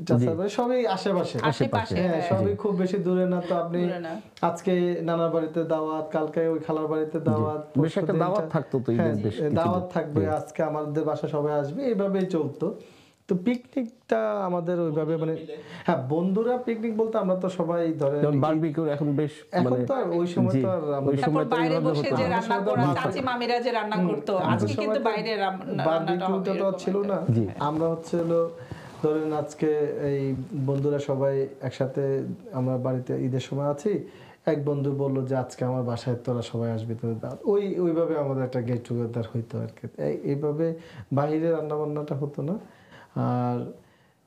চাচার বাড়ি সবই আশেপাশে। আশেপাশে, হ্যাঁ, হ্যাঁ। সবই খুব বেশি দূরে না। তো আপনি দূরে না। আজকে নানার বাড়িতে দাওয়াত, কালকে ওই খালার বাড়িতে দাওয়াত, বেশ একটা পরশুদিন দাওয়াত থাকতো তো ঈদের হ্যাঁ, বেশ কিছুদিন। দাওয়াত থাকবে, আজকে আমাদের বাসা সবাই আসবে, এইভাবেই চলতো। তো পিকনিকটা আমাদের ওইভাবে মানে হ্যাঁ, বন্ধুরা পিকনিক বলতে আমরা তো সবাই ধরে যেমন বারবিকিউ এখন বেশ এখন মানে তো আর ওই সময় জি, তো আর ওই আমাদের সময় তারপর তো বাইরে এইভাবে বসে হতো যে না। রান্না করা, চাচি মামিরা যে রান্না করতো, আজকে কিন্তু বাইরে রান্নাটা হবে বারবিকিউটা তো আর ছিল না। জি। আমরা হচ্ছে হলো ধরেন আজকে এই বন্ধুরা সবাই একসাথে আমরা বাড়িতে ঈদের সময় আছি, এক বন্ধু বললো যে আজকে আমার বাসায় তোরা সবাই আসবি, তোদের দাওয়াত। ওইভাবে আমাদের একটা গেট টুগেদার হইতো আর কি। এইভাবে বাইরে রান্না বান্নাটা হতো না। আর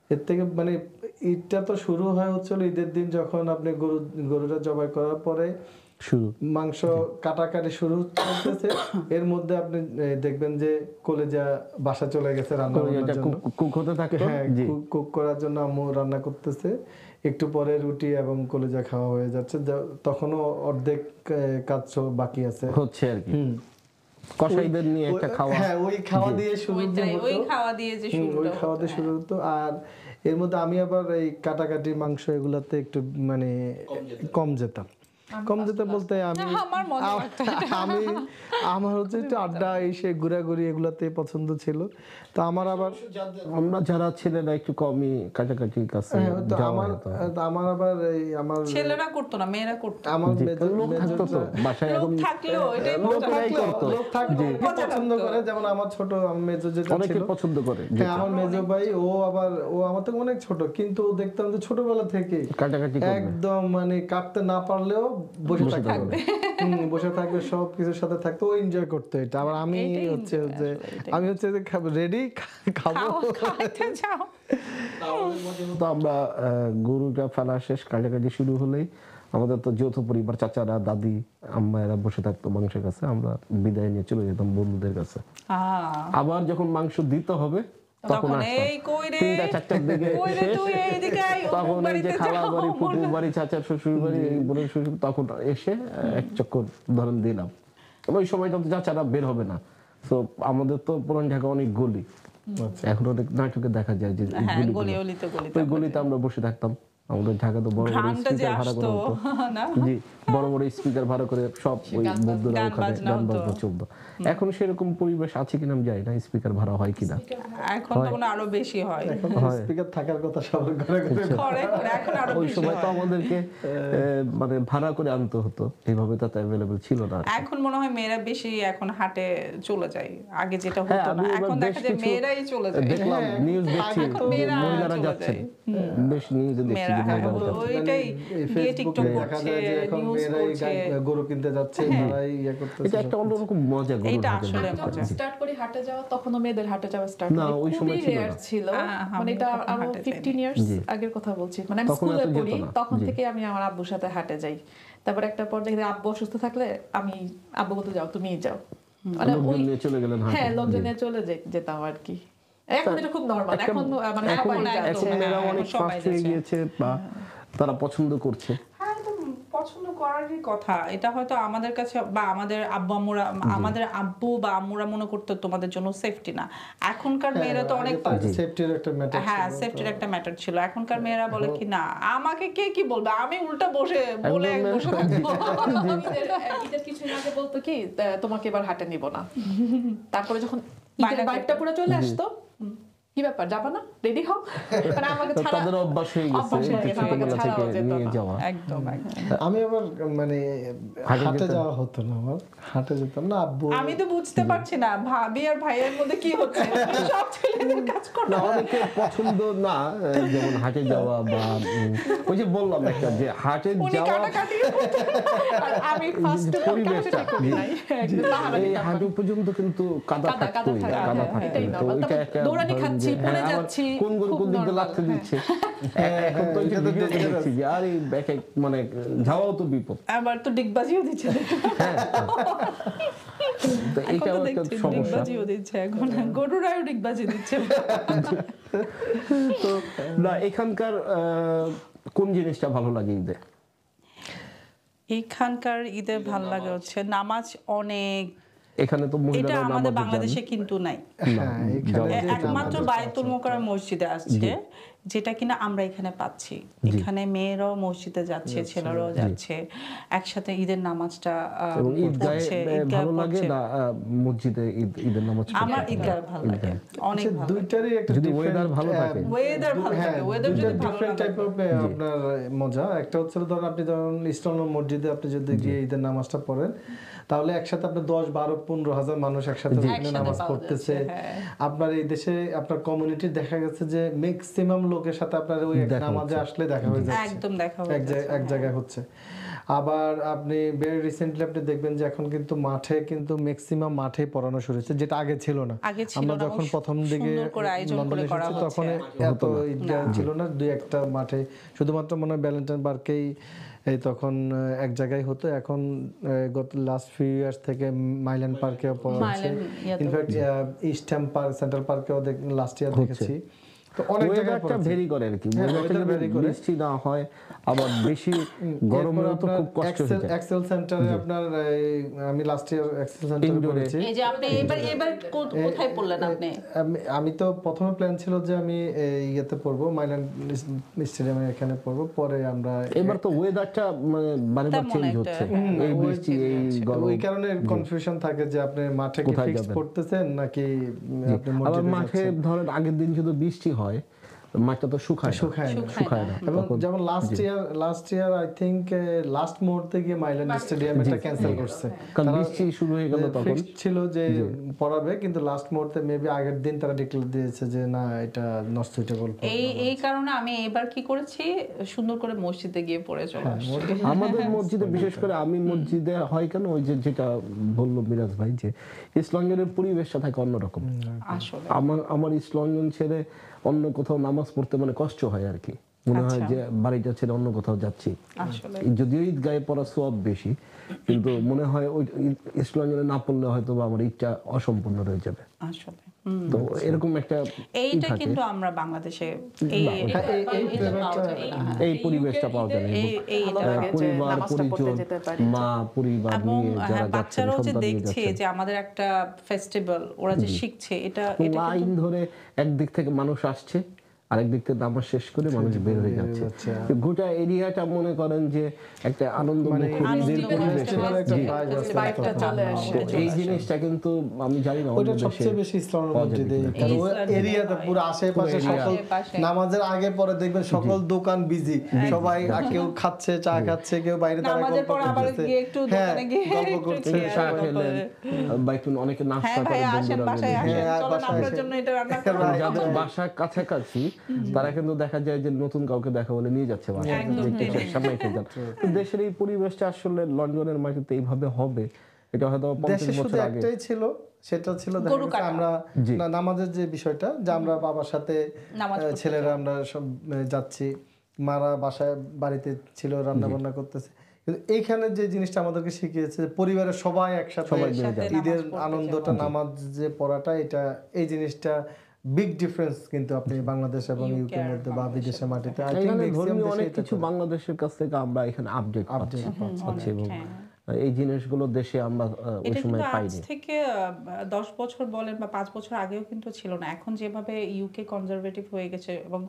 এর থেকে মানে ঈদটা তো শুরু হয় হচ্ছিল ঈদের দিন, যখন আপনি গরুটা জবাই করার পরে শুরু মাংস কাটাকাটি শুরু চলতেছে, এর মধ্যে আপনি দেখবেন যে কলেজা বাসা চলে গেছে রান্না বান্নার জন্য। কুক হতে থাকতো। হ্যাঁ, জি। কুক করার জন্য আম্মু রান্না করতেছে, একটু পরে রুটি এবং কলেজা খাওয়া হয়ে যাচ্ছে, তখনও অর্ধেক কাজ বাকি আছে হচ্ছে আর কি, কসাইদের নিয়ে একটা খাওয়া। হ্যাঁ, ওই খাওয়া দিয়ে শুরু ওই খাওয়া দিয়ে যে ওই খাওয়া দিয়ে শুরু হতো। আর এর মধ্যে আমি আবার এই কাটাকাটি মাংস এগুলাতে একটু মানে কম যেতাম বলতে আমি আমার মজা লাগতো আমি আমার হচ্ছে একটু আড্ডা এসে ঘোরাঘুরি এগুলাতে পছন্দ ছিল। তো আমার আবার আমরা যারা ছেলেরা একটু কমই কাছাকাছি কাছে তো যাওয়া আমার হতো। আমার আবার এই আমার ছেলেরা করতো না, মেয়েরা করতো। আমার জি, লোক থাকতো তো বাসায়, লোক এখন থাকলেও এটাই লোকেরাই করতো। লোক থাকলে পছন্দ করে, যেমন আমার ছোট আমার মেজো যেটা অনেকে ছিল, পছন্দ করে হ্যাঁ, আমার মেজো ভাই, ও আমার থেকে অনেক ছোট, কিন্তু দেখতাম যে ছোটবেলা থেকে কাটাকাটি করবে। একদম মানে কাটতে না পারলেও বসে থাকবে, বসে থাকবে, সব কিছুর সাথে থাকতো, ও এনজয় করতো এটা। আবার আমি এটাই হচ্ছে enjoy যে আসলে, আমি হচ্ছে যে রেডি খাবো। খাইতে যাও। তো আমরা গরুটা ফেলা শেষ, কাটাকাটি শুরু হলেই আমাদের তো যৌথ পরিবার, চাচারা, দাদি, আম্মায়েরা বসে থাকতো মাংসের কাছে, আমরা বিদায় নিয়ে চলে যেতাম বন্ধুদের কাছে। আবার যখন মাংস দিতে হবে তখন তখন আসতাম এই কই রে, 3টা-4টার দিকে কই রে শেষ। তুই এইদিকে আয়, অমুক তখন এই যে বাড়িতে খালা যাও, বাড়ি, ফুপু অমুক- বাড়ি, চাচার শ্বশুর বাড়ি, এই বোনের শ্বশুর, তখন এসে এক চক্কর ধরেন দিলাম। ওই সময়টা তো চাচারা বের হবে না, তো আমাদের তো পুরান ঢাকা অনেক গলি, এখন অনেক নাটকে দেখা যায় যে এই হ্যাঁ, গলিগুলো। গলিতে ওই গলিতে আমরা বসে থাকতাম। আমাদের ঢাকা তো বড় বড় ঘ্রাণটা যে স্পিকার ভাড়া আসতো, করা হতো। না? জি, বড় বড় স্পিকার ভাড়া করে সব ওই বন্ধুরা গান ওখানে বাজনা গান হতো। বাজনা চলতো। এখন সেরকম পরিবেশ আছে কিনা আমি জানি না, স্পিকার ভাড়া হয় কিনা। এখন তো মনে হয় আরো বেশি হয়। এখন স্পিকার থাকার কথা সবার ঘরে ঘরে। করে করে এখন আরো ওই বেশি সময় তো হয়। আমাদেরকে মানে ভাড়া করে আনতে হতো, এইভাবে তো অ্যাভেলেবল ছিল না। এখন মনে হয় মেয়েরা বেশি এখন হাটে চলে যায়, আগে যেটা হ্যাঁ, হতো না, আমি এবার এখন বেশ দেখা যায় কিছু মেয়েরাই চলে যায়। দেখলাম, নিউজ দেখছি এখন যে মেয়েরা মহিলারা চলে যাচ্ছেন, যায়। বেশ নিউজে দেখছি মেয়েরা যে হ্যাঁ, মহিলারা যাচ্ছেন। ওইটাই এই গিয়ে ফেসবুকে টিকটক দেখা করছে, যায় যে এখন নিউজ মেয়েরাই করছে। গরু কিনতে যাচ্ছে, তারাই ইয়ে করতেছে। এটা একটা অন্যরকম মজা গরুর এইটা হাটের আসলে ব্যাপারটা। মজা। জি। স্টার্ট করি হাটে যাওয়া, তখনও মেয়েদের হাটে যাওয়া স্টার্ট না, ওই সময় ছিল রেয়ার না। ছিল, আমি মানে এটা কখনো আরো হাটে 15 যাইনি। ইয়ার্স জি। আগের কথা বলছি, মানে আমি তখন স্কুলে এত যেত পড়ি, না। তখন জি। থেকে আমি আমার আব্বুর সাথে হাটে যাই। তারপর একটা পর্যায়ে দেখি আব্বু অসুস্থ থাকলে আমি আব্বু বলতে যাও, তুমিই যাও, মানে লোকজন ওই নিয়ে চলে গেলেন হাটে। হ্যাঁ, লোকজন জি। নিয়ে চলে যেতাম আর কি। এখন এটা খুব নরমাল, একটা- এখন মানে এখন সবাই যাচ্ছে। এখন মেয়েরা হ্যাঁ, অনেক সবাই ফাস্ট হয়ে যাচ্ছে। গিয়েছে, বা তারা পছন্দ করছে। হ্যাঁ, তো পছন্দ করারই কথা। এটা হয়তো আমাদের কাছে বা আমাদের আব্বু আম্মুরা, আমাদের আব্বু বা আম্মুরা মনে করতো তোমাদের জন্য সেফটি না। এখনকার মেয়েরা তো অনেক সেফটির একটা ম্যাটার। হ্যাঁ, সেফটির একটা ম্যাটার ছিল। এখনকার মেয়েরা বলে কি না, আমাকে কে কি বলবে, আমি উল্টা বসে বলে বসে থাকবো। ঈদের কিছুদিন আগে বলতো কি তোমাকে এবার হাটে নিব না, তারপরে যখন বায়না ঈদের বাইকটা পুরো চলে আসতো, কি ব্যাপার যাবা না, রেডি হও, মানে আমাকে তো ছাড়া তাদের অভ্যাস হয়ে গেছে অভ্যাস হয়ে যে গেছে, আমাকে ছোটবেলা থেকে ছাড়াও যেত নিয়ে না। যাওয়া। একদম একদম। আমি আবার মানে হাটে হাটে যেতেন? যাওয়া হতো না, আমার হাটে যেতাম না। আব্বু আমি তো বুঝতে পারছি না ভাবি আর ভাইয়ের মধ্যে কি হচ্ছে, সব ছেলেদের কাজ করো। না অনেকে পছন্দ না, যেমন হাটে যাওয়া বা ওই যে বললাম একটা যে হাটে উনি যাওয়া কাটাকাটি আর আমি ফার্স্ট পরিবেশটা করি নাই একদম পাহাড়ে এই হাঁটু পর্যন্ত কিন্তু কাদা কাদা থাকতোই, থাকে, কাদা হ্যাঁ, থাকতোই। এটাই তো normal। এটা তবে একটা দৌড়ানি ধরেন খাচ্ছি, যে, পড়ে হ্যাঁ, আমার যাচ্ছি, কোন গরু খুব কোন দিক দিয়ে normal, লাগতে হ্যাঁ। দিচ্ছে। এখন তো এই যে এটা তো ভিডিওতে dangerous। দেখছি যে আরে ব্যাকে মানে যাওয়াও তো বিপদ। আবার তো ডিগবাজিও দিচ্ছে, তো এখন এটাও তো একটা দেখছি সমস্যা। ডিগবাজিও দিচ্ছে, এখন গরুরাও ডিগবাজি দিচ্ছে। তো না এখানকার কোন জিনিসটা ভালো লাগে ঈদে? এখানকার ঈদে ভাল লাগে হচ্ছে নামাজ অনেক, এখানে তো এটা মহিলারা আমাদের নামাজে বাংলাদেশে যান। কিন্তু নাই। হ্যাঁ, এখানে যে একমাত্র নামাজের বায়তুল মোকাররম মসজিদে আসছে, যেটা কিনা আমরা এখানে পাচ্ছি। এখানে মেয়েরাও মসজিদে যাচ্ছে, ছেলেরাও যাচ্ছে, একসাথে ঈদের নামাজটা এবং ঈদগাহে পড়ছে, ঈদগাহে ভালো লাগে পড়ছে। না মসজিদে ঈদের নামাজ পড়তে? আমার ঈদগাহ ভালো লাগে, অনেক আচ্ছা, ভালো লাগে। দুইটারই একটা যদি different, weather ভালো থাকে। ওয়েদার ভালো হ্যাঁ, থাকে, ওয়েদার দুইটা যদি ভালো different না type থাকে। of, আপনার মজা। একটা হচ্ছে ধরুন আপনি ধরুন ইসলাম মসজিদে আপনি যদি গিয়ে ঈদের নামাজটা পড়েন, তাহলে একসাথে আপনার 10-12-15 হাজার মানুষ একসাথে ওখানে একসাথে নামাজ পাওয়া পড়তেছে। যাচ্ছে, হ্যাঁ। আপনার এই দেশে আপনার কমিউনিটি দেখা গেছে যে ম্যাক্সিমাম লোকের সাথে আপনার ওই এক দেখা নামাজে হচ্ছে। আসলে দেখা হয়ে যাচ্ছে, একদম দেখা হয়ে এক জায়গায় হচ্ছে। আবার আপনি ভেরি রিসেন্টলি আপনি দেখবেন যে এখন কিন্তু মাঠে কিন্তু ম্যাক্সিমাম মাঠে পড়ানো শুরু হয়েছে, যেটা আগে ছিল না। আগে ছিল আমরা না, যখন এবং প্রথম দিকে সুন্দর করে আয়োজন করে লন্ডনে করা এসেছি তখন হচ্ছে। এত ঈদগাহ ছিল না, দুই একটা মাঠে শুধুমাত্র মনে হয় ভ্যালেন্টাইন পার্কেই এই তখন এক জায়গায় হতো। এখন গত লাস্ট ফিউ ইয়ার্স থেকে মাইল্যান্ড পার্কেও পড়া হচ্ছে, ইয়াতেও ইনফ্যাক্ট ইস্টার্ন পার্ক, সেন্ট্রাল পার্কেও লাস্ট ইয়ার দেখেছি। তো অনেক জায়গায় ওয়েদারটা পড়েছে। ভেরি করে আর কি, হ্যাঁ, ওয়েদারটা weather vary যদি করে। বৃষ্টি না হয় আবার বেশি গরম এরপর হলে তো আপনার খুব কষ্ট হয়ে যায়। এক্সেল সেন্টারে আপনার আমি লাস্ট ইয়ার এক্সেল সেন্টারে Indoor-এ। পড়েছি। এই যে আপনি এবার কোথায় পড়লেন আপনি? আমি তো প্রথমে প্ল্যান ছিল যে আমি ইয়েতে পড়বো, মাইল্যান্ড স্টেডিয়ামে এখানে পড়বো, পরে আমরা এবার তো ওয়েদারটা মানে বারে বার তেমন চেঞ্জ একটা, হচ্ছে, হ্যাঁ, এই বৃষ্টি এই গরম। ওই কারণে কনফিউশন থাকে যে আপনি মাঠে কি কোথায় ফিক্স যাবেন? পড়তেছেন নাকি আপনি আবার মসজিদে মাঠে যাচ্ছেন। ধরেন আগের দিন যদি বৃষ্টি হয় মাঠটা তো শুকায় না। শুকায় না এবং তখন যেমন last year I think last মুহূর্তে গিয়ে মাইল্যান্ড স্টেডিয়াম এটা ক্যান্সেল করছে, কারণ বৃষ্টি শুরু হয়ে গেল তখন। ফিক্সড ছিল যে পড়াবে, কিন্তু লাস্ট মুহূর্তে মেবি আগের দিন তারা ডিক্লেয়ার দিয়েছে যে না এটা নট সুইটেবল। এই কারণে আমি এবার কি করেছি, সুন্দর করে মসজিদে গিয়ে পড়ে চলে আসছি। আমাদের মসজিদে বিশেষ করে আমি মসজিদে হয় কেন ওই যে যেটা বললো মিরাজ ভাই যে ইসলামের পরিবেশটা থাকে অন্যরকম। আসলে আমার ইসলামগঞ্জ ছেড়ে অন্য কোথাও নামাজ পড়তে মানে কষ্ট হয় আর কি, মনে হয় যে বাড়িটা ছেড়ে অন্য কোথাও যাচ্ছি। আসলে যদিও ঈদগাহে পড়া সওয়াব বেশি, কিন্তু মনে হয় ওই ইসলামগঞ্জে না পড়লে হয়তো বা আমার ঈদটা অসম্পূর্ণ রয়ে যাবে। আসলে তো এরকম একটা এইটা কিন্তু আমরা বাংলাদেশে এই পরিবেশটা পাওয়া যাবে। পরিবার পরিজন মা পরিবার এবং নিয়ে যারা যাচ্ছেন বাচ্চারাও যে সন্তান নিয়ে দেখছে যাচ্ছেন, যে আমাদের একটা ফেস্টিভ্যাল ওরা যে শিখছে, এটা লাইন ধরে একদিক থেকে মানুষ আসছে আরেক দিক থেকে নামাজ শেষ করে মানুষ বের হয়ে যাচ্ছে। গোটা এরিয়াটা মনে করেন যে একটা আনন্দ এই জিনিসটা কিন্তু আমি জানি না ওটা সবচেয়ে বেশি ইসলামের মসজিদে, কারণ ওই এরিয়াতে পুরো আশেপাশে সকল নামাজের আগে পরে দেখবেন সকল দোকান বিজি, সবাই কেউ খাচ্ছে, চা খাচ্ছে, কেউ বাইরে দাঁড়িয়ে গল্প করতেছে, হ্যাঁ গল্প করছে, চা খেলেন বা একটু অনেকে নাস্তা করে যাদের বাসার কাছাকাছি তারা কিন্তু দেখা যায় যে নতুন কাউকে দেখা বলে নিয়ে যাচ্ছে বাসায়, সামনে খেয়ে যাচ্ছে। দেশের এই পরিবেশটা আসলে লন্ডনের মাটিতে এইভাবে হবে এটা হয়তো 50 বছর আগে একটাই ছিল, সেটা ছিল দেখা গেছে আমরা নামাজের যে বিষয়টা, যে আমরা বাবার সাথে ছেলেরা আমরা সব যাচ্ছি, মারা বাসায় বাড়িতে ছিল রান্না বান্না করতেছে, কিন্তু এইখানে যে জিনিসটা আমাদেরকে শিখিয়েছে পরিবারের সবাই একসাথে ঈদের আনন্দটা নামাজ যে পড়াটা, এটা এই জিনিসটা বিগ ডিফারেন্স কিন্তু আপনি বাংলাদেশ এবং ইউকে মধ্যে বা বিদেশের মাটিতে আই থিংক ধর্মীয় অনেক কিছু বাংলাদেশের কাছ থেকে আমরা এখানে আপডেট পাচ্ছি এবং এই জিনিসগুলো দেশে আমরা ওই সময় পাইনি। আজ থেকে 10 বছর বলেন বা 5 বছর আগেও কিন্তু ছিল না। এখন যেভাবে ইউকে কনজারভেটিভ হয়ে গেছে এবং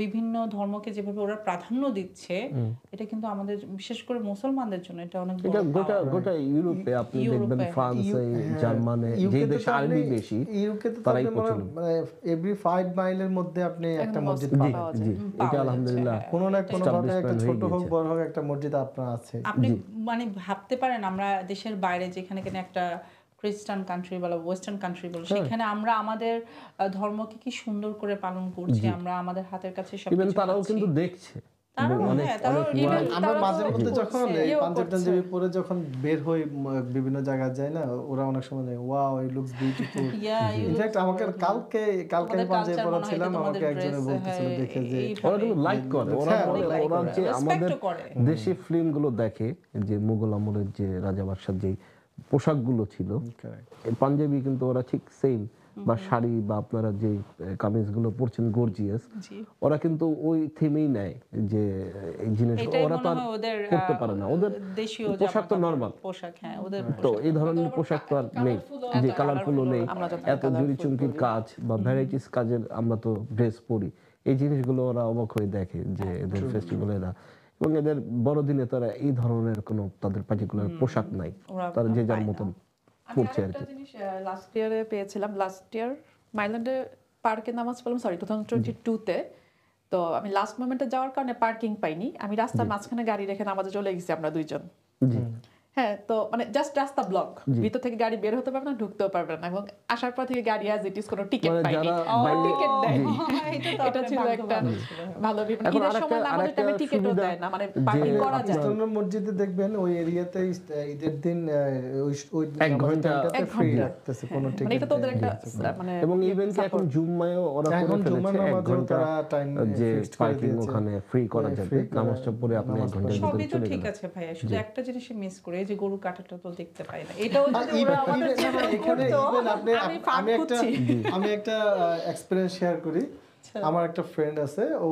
বিভিন্ন ধর্মকে যেভাবে ওরা প্রাধান্য দিচ্ছে, এটা কিন্তু আমাদের বিশেষ করে মুসলমানদের জন্য এটা অনেক বড় গোটা ইউরোপে আপনি দেখবেন ফ্রান্সে জার্মানে যে দেশে আরবি বেশি ইউকেতে তো তারাই মানে এভরি 5 মাইলের মধ্যে আপনি একটা মসজিদ পাবেন। জি এটা আলহামদুলিল্লাহ কোনো না কোনো ভাবে একটা ছোট হোক বড় হোক একটা মসজিদ আপনার আছে। আপনি মানে ভাবতে পারেন আমরা দেশের বাইরে যেখানে কিনা একটা খ্রিস্টান কান্ট্রি বলো ওয়েস্টার্ন কান্ট্রি বলো সেখানে আমরা আমাদের ধর্মকে কি সুন্দর করে পালন করছি, আমরা আমাদের হাতের কাছে সব ইভেন কিছু তারাও পাচ্ছি। কিন্তু দেখছে তারাও, এবং অনেক হ্যাঁ, তারাও অনেক even ওয়ার্ল্ড- আমরা তারাও মাঝে মধ্যে করছে, যখন এই ইয়েও পাঞ্জাবি করছে। পরে যখন বের হই বিভিন্ন জায়গায় যাই না, ওরা অনেক সময় যায় wow it looks beautiful. Yeah, you in fact look আমাকে so কালকে আমি তোমাদের পাঞ্জাবি culture পরা মনে হয় ছিলাম, এটা আমাকে তোমাদের একজনে dress, বলতেছিল হ্যাঁ, দেখে যে এইভাবে। ওরা কিন্তু লাইক করে, ওরা হ্যাঁ, বলে like ওরা করে, যে respect আমাদের ও করে। দেশি ফিল্মগুলো দেখে, যে মুঘল আমলের যে রাজা বাদশার যে পোশাকগুলো ছিল, Correct. এই পাঞ্জাবি কিন্তু ওরা ঠিক সেম, বা শাড়ি বা আপনারা যে কামিজগুলো পরছেন গর্জিয়াস, জি। ওরা কিন্তু ওই থিমেই নেয় যে এই জিনিস এটাই ওরা তো মনে আর হয় ওদের করতে পারে না, ওদের দেশীয় পোশাক তো জামাকাপড়, নর্মাল। পোশাক, হ্যাঁ, ওদের তো পোশাক। এই ধরনের পোশাক তো আর নেই, যে কালারফুলও নেই, আমরা যত এত জুড়ি চুমকির কাজ বা ভ্যারাইটিস কাজের আমরা তো ড্রেস পরি, এই জিনিসগুলো ওরা অবাক হয়ে দেখে যে এদের ফেস্টিভ্যালে এরা, এবং এদের বড়দিনে তারা এই ধরনের কোনো তাদের পার্টিকুলার পোশাক নাই, ওরা তারা যে যার পায় না। মতন আমি পড়ছে আর আরেকটা কি। জিনিস লাস্ট ইয়ারে পেয়েছিলাম, লাস্ট ইয়ার মাইল্যান্ডে পার্কে নামাজ পড়লাম, সরি 2022-তে। তো আমি লাস্ট মোমেন্টে যাওয়ার কারণে পার্কিং পাইনি, আমি রাস্তার মাঝখানে গাড়ি রেখে নামাজে চলে গেছি আমরা দুইজন। জি হ্যাঁ, তো মানে জাস্ট রাস্তা ব্লক, ভিতর থেকে গাড়ি বের হতে পারবে না, ঢুকতেও পারবে না, এবং আসার পর থেকে গাড়ি অ্যাজ ইট ইজ কোনো টিকিট মানে পাইনি, যারা কোনো টিকিট দেয়নি। এটা তো এটা আপনার ছিল ভাগ্য একটা ভালো ছিল। ভালো বিপদ। এখন ঈদের সময় নামাজের আরেকটা টাইমে টিকিটও সুবিধা দেয় না, মানে যে পার্কিং করা যায়। পাকিস্তানের মসজিদে দেখবেন ওই এরিয়াতে ঈদের দিন ওই এক ঘন্টা ফ্রি ঘন্টা। রাখতেছে, কোনো মানে টিকিট এটা তো ওদের একটা মানে এবং ইভেন কি এখন জুম্মায়ও ওরা করে এখন জুম্মার ফেলেছে, এক নামাজেও ঘন্টা তারা time যে fixed করে পার্কিং দিয়েছে। ওখানে ফ্রি করা হ্যাঁ, যাবে, free করে নামাজটা পড়ে আপনি এক ঘন্টার সবই ভিতরে তো চলে ঠিক গেলেন। আছে ভাইয়া, শুধু একটা জিনিসই মিস করে, এই যে গরু কাটাটা তো দেখতে পাই না। এটাও যদি ওরা Even- আমাদের even- জন্য এখানে করতো, even আপনি- আমি ফাঁক খুঁজছি। আমি একটা এক্সপিরিয়েন্স শেয়ার করি। আমার একটা ফ্রেন্ড আছে, ও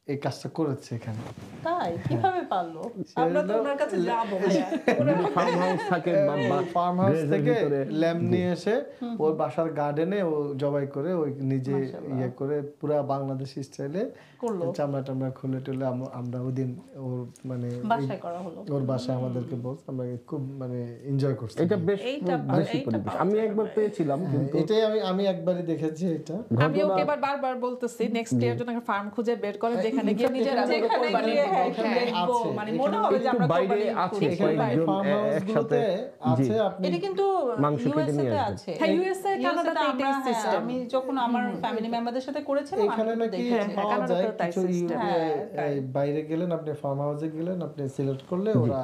এই কাজটা করেছে এখানে। তাই কিভাবে পারলো? আমরা তো ওনার কাছে যাবো ভাইয়া। যদি ফার্ম হাউস থাকে বা ফার্ম হাউস গ্রেজের থেকে ভিতরে, ল্যাম্প নিয়ে এসে ওর বাসার গার্ডেনে ও জবাই করে ওই নিজে ইয়ে করে পুরা বাংলাদেশি স্টাইলে করলো। চামড়া টামড়া খুলে টুলে আমরা ওই দিন ওর মানে বাসায় করা হলো। ওর বাসায় আমাদেরকে বলছে, আমরা খুব মানে এনজয় করছি। এটা বেশ এইটা দেশি এইটা পরিবেশ। পাওয়া আমি যায় একবার ভাই। পেয়েছিলাম, কিন্তু এটাই আমি একবারই দেখেছি এটা। আমি ওকে এবার বারবার বলতেছি নেক্সট ইয়ার জন্য একটা ফার্ম খুঁজে বের করে, যেখানে গিয়ে নিজের যেখানে গিয়ে হ্যাঁ, এখানে দেখবো, আছে, মানে এখানে মনে হবে যে একটু আমরা বাইরে কোরবানি আছে, করছি। এখানে কয়েকজন ফার্ম হাউস একসাথে, গুলোতে আছে, আপনি এটা কিন্তু মাংস কেটে নিয়ে USA তে আসবে। আছে। হ্যাঁ, USA, USA কানাডাতে তে এটাই আমরা, হ্যাঁ, system। আমি যখন আমার ফ্যামিলি মেম্বারদের সাথে করেছিলাম আমি এখানে কিন্তু নাকি দেখেছি। পাওয়া যায় কানাডাতেও তাই কিছু system। হ্যাঁ, তাই। বাইরে গেলেন, আপনি ফার্ম হাউসে গেলেন, আপনি সিলেক্ট করলে ওরা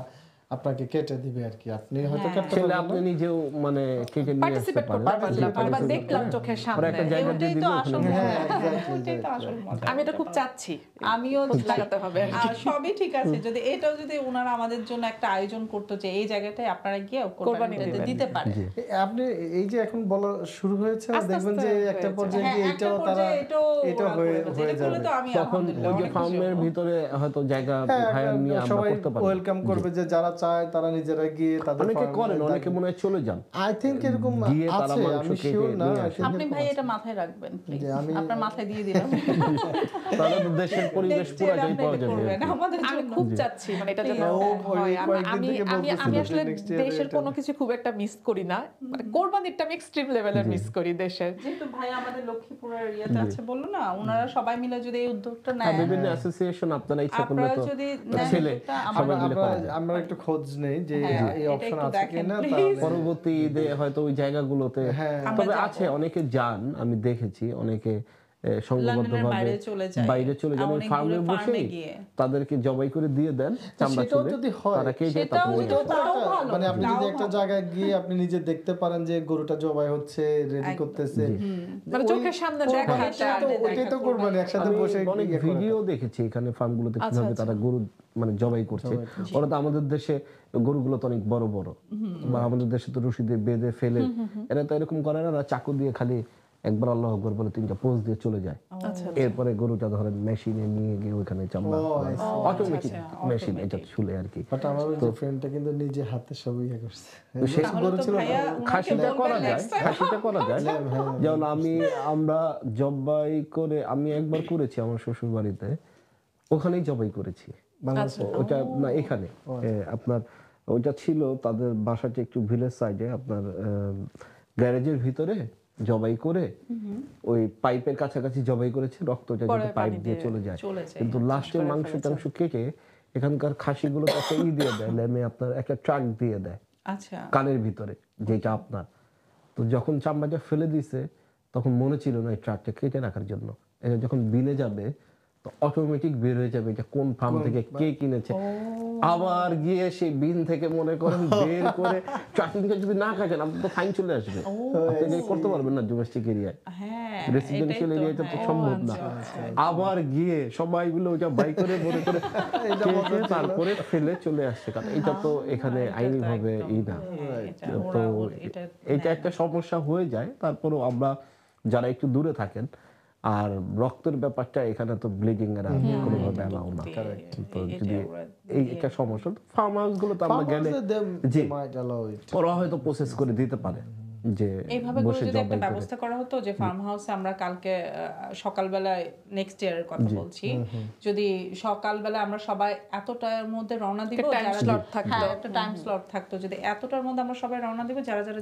আপনাকে কেটে দিবে আর কি, আপনি হয়তো হ্যাঁ। কাটতে ছেলে পারবেন আপনি না। নিজেও মানে কেটে নিয়ে আসতে পার্টিসিপেট করতে পারেন। পারলাম, আবার দেখলাম চোখের ওরা সামনে। একটা জায়গা দিয়ে ওটাই দিল, তো ওখানে আসল নিয়ে মজা। হ্যাঁ, exactly, ওটাই তো আসল মজা। আমি এটা খুব চাচ্ছি, আমিও লাগাতে হবে আর কি। আর সবই ঠিক আছে, যদি এটাও যদি ওনারা আমাদের জন্য একটা আয়োজন করতো যে এই জায়গাটায় আপনারা গিয়ে কোরবানি দিবেন। দিতে পারেন। আপনি এই যে এখন বলা শুরু হয়েছে, আস্তে দেখবেন আস্তে যে একটা হয়েছে। পর্যায়ে হ্যাঁ, গিয়ে একটা এটাও তারা পর্যায়ে এটা ওরা হয়ে করে ফেলছে। হয়ে এটা করলে যাবে। তো আমি তখন আলহামদুলিল্লাহ ওই যে অনেক খুশি ফার্মের হব। ভিতরে হয়তো জায়গা হ্যাঁ, হায়ার নিয়ে আমরা সবাই করতে পারি। ওয়েলকাম করবে, যে যারা চায় তারা নিজেরা গিয়ে তাদের অনেকে করেন, অনেকে মনে হয় চলে যান, আই থিংক এরকম গিয়ে তারা আছে, মাংস আমি কেটে শিওর না। নিয়ে I আসে। think আপনি এরকম ভাই আছে। এটা মাথায় রাখবেন প্লিজ, যে আমি- আপনার মাথায় দিয়ে দিলাম। তাহলে তো দেশের পরিবেশ Next year পুরাটাই আপনি পাওয়া এটা যাবে আর করবেন। কি। আমাদের আমি জন্য। খুব চাচ্ছি মানে এটা যেন ও হয়। ওই কয়েকদিন আমি থেকে আমি বলতেছিল আমি যে আসলে next year দেশের এটা- কোনো কিছু খুব একটা মিস করি না, মানে কোরবানিটা আমি এক্সট্রিম লেভেলের মিস করি দেশের। যেহেতু ভাই আমাদের লক্ষ্মীপুরের ইয়েতে আছে বললো না, ওনারা সবাই মিলে যদি এই উদ্যোগটা আর নেয়, বিভিন্ন অ্যাসোসিয়েশন আপনারা ইচ্ছা করলে আপনারা তো যদি নেন ছেলে উদ্যোগটা, সবাই আমরা মিলে করা যায়। আমরা একটু খোঁজ নেই যে হ্যাঁ, এই এটা অপশন একটু আছে দেখেন, কিনা, please। তাহলে পরবর্তী ঈদে হয়তো ওই জায়গাগুলোতে, হ্যাঁ। আমরা তবে যাবো। আছে অনেকে যান, আমি দেখেছি অনেকে লন্ডনের সংঘবদ্ধভাবে বাইরে চলে যায়, বাইরে চলে যান, অনেক ফার্মে দূরে বসে ফার্মে গিয়ে। তাদেরকে জবাই করে দিয়ে দেন চামড়া সেটাও চুলে, যদি হয়, তারা কেটে সেটাও তারপরে নিয়ে তো আসে। তাও ভালো, মানে আপনি যদি তাও একটা ভালো। জায়গায় গিয়ে আপনি নিজে দেখতে পারেন যে গরুটা জবাই হচ্ছে, রেডি একদম। করতেছে, মানে ওই চোখের সামনে কোরবানিটা দেখাটা, তো ওইটাই তো কোরবানি, একসাথে আমি বসে অনেক ইয়ে করা। ভিডিও দেখেছি এখানে ফার্মগুলোতে আচ্ছা, কিভাবে আচ্ছা। তারা গরু মানে জবাই করছে। ওরা তো আমাদের দেশে গরুগুলো তো অনেক বড় বড়, বা আমাদের দেশে তো রশি দিয়ে বেঁধে ফেলে, এরা তো এরকম করে না, চাকু দিয়ে খালি একবার আল্লাহ আকবার বলে 3টা পোজ দিয়ে চলে যায়। আচ্ছা, এরপরে গরুটা ধরেন মেশিনে নিয়ে গিয়ে ওইখানে চামড়া ও, I see. অটোমেটিক মেশিন, এটা ছুলে আর কি। বাট আমার ওই যে ফ্রেন্ডটা কিন্তু নিজে হাতে সব ইয়ে করছে। তো সে তাহলে গরু তো ছিল না? ভাইয়া ওনাকে খাসিটা বলবেন করা যায়, next time। খাসিটা করা যায়, যেমন আমরা জবাই করে, আমি একবার করেছি আমার শ্বশুর বাড়িতে, ওখানেই জবাই করেছি বাংলাদেশে, ওটা না এখানে আপনার ওইটা ছিল তাদের বাসাটা একটু ভিলেজ সাইডে, আপনার গ্যারেজের ভিতরে জবাই করে ওই পাইপের কাছাকাছি জবাই করেছে, রক্তটা পরে যাতে পাইপ পানি দিয়ে দিয়ে চলে যায়, চলে যায়, কিন্তু লাস্টে মাংস টাংস কেটে এখানকার খাসিগুলো একটা দিয়ে দেয় লেমে, আপনার একটা ট্রাক দিয়ে দেয়, আচ্ছা কানের ভিতরে, যেটা আপনার। তো যখন চামড়াটা ফেলে দিছে তখন মনে ছিল না এই ট্রাকটা কেটে রাখার জন্য। এটা যখন বিলে যাবে তো অটোমেটিক বের হয়ে যাবে এটা কোন ফার্ম থেকে কে কিনেছে। আবার গিয়ে সেই বিন থেকে মনে করেন বের করে ট্রাকিংটা যদি না কাটেন আপনার তো ফাইন চলে আসবে। আপনি এটা করতে পারবেন না ডোমেস্টিক এরিয়ায়, হ্যাঁ রেসিডেন্সিয়াল এরিয়াতে তো সম্ভব না। আবার গিয়ে সবাই গুলো ওইটা বাই করে মনে করে কেটে তারপরে ফেলে চলে আসছে, কারণ এটা তো এখানে আইনি ভাবে না। তো এটা একটা সমস্যা হয়ে যায়। তারপরেও আমরা যারা একটু দূরে থাকেন, আর রক্তের ব্যাপারটা এখানে তো ব্লিডিং এর কোনোভাবে অ্যালাউ না। তো যদি এই একটা সমস্যা, ফার্ম হাউস গুলো তো আমরা গেলে জি ওরা হয়তো প্রসেস করে দিতে পারে যে এইভাবে করে যদি একটা ব্যবস্থা করা হতো যে ফার্ম হাউসে আমরা কালকে সকালবেলায় নেক্সট ইয়ারের কথা বলছি, যদি সকালবেলা আমরা সবাই এতটার মধ্যে রওনা দিব, একটা টাইম স্লট থাকতো, যদি এতটার মধ্যে আমরা সবাই রওনা দিব, যারা যারা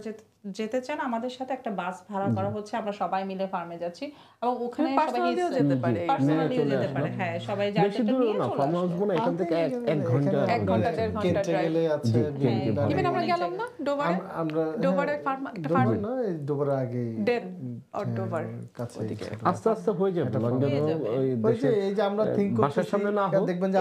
যেতে চান আমাদের সাথে একটা বাস ভাড়া করা হচ্ছে, আমরা সবাই মিলে ফার্মে যাচ্ছি এবং ওখানে সবাই যেতে পারে, পার্সোনালিও যেতে পারে। হ্যাঁ সবাই বেশি দূর না, ফার্ম হাউস গুলো এখান থেকে 1 ঘন্টা 1 ঘন্টা 1.5 ঘন্টা ড্রাইভ। ইভেন আমরা গেলাম না ডোবারে, ডোবারে ফার্ম একটা ফার্ম না ডোবারে আগে দেন অর ডোবার কাছে আস্তে আস্তে হয়ে যাবে। লন্ডনে ওই দেশে এই যে আমরা থিংক করতেছি বাসার সামনে না হোক, দেখবেন যে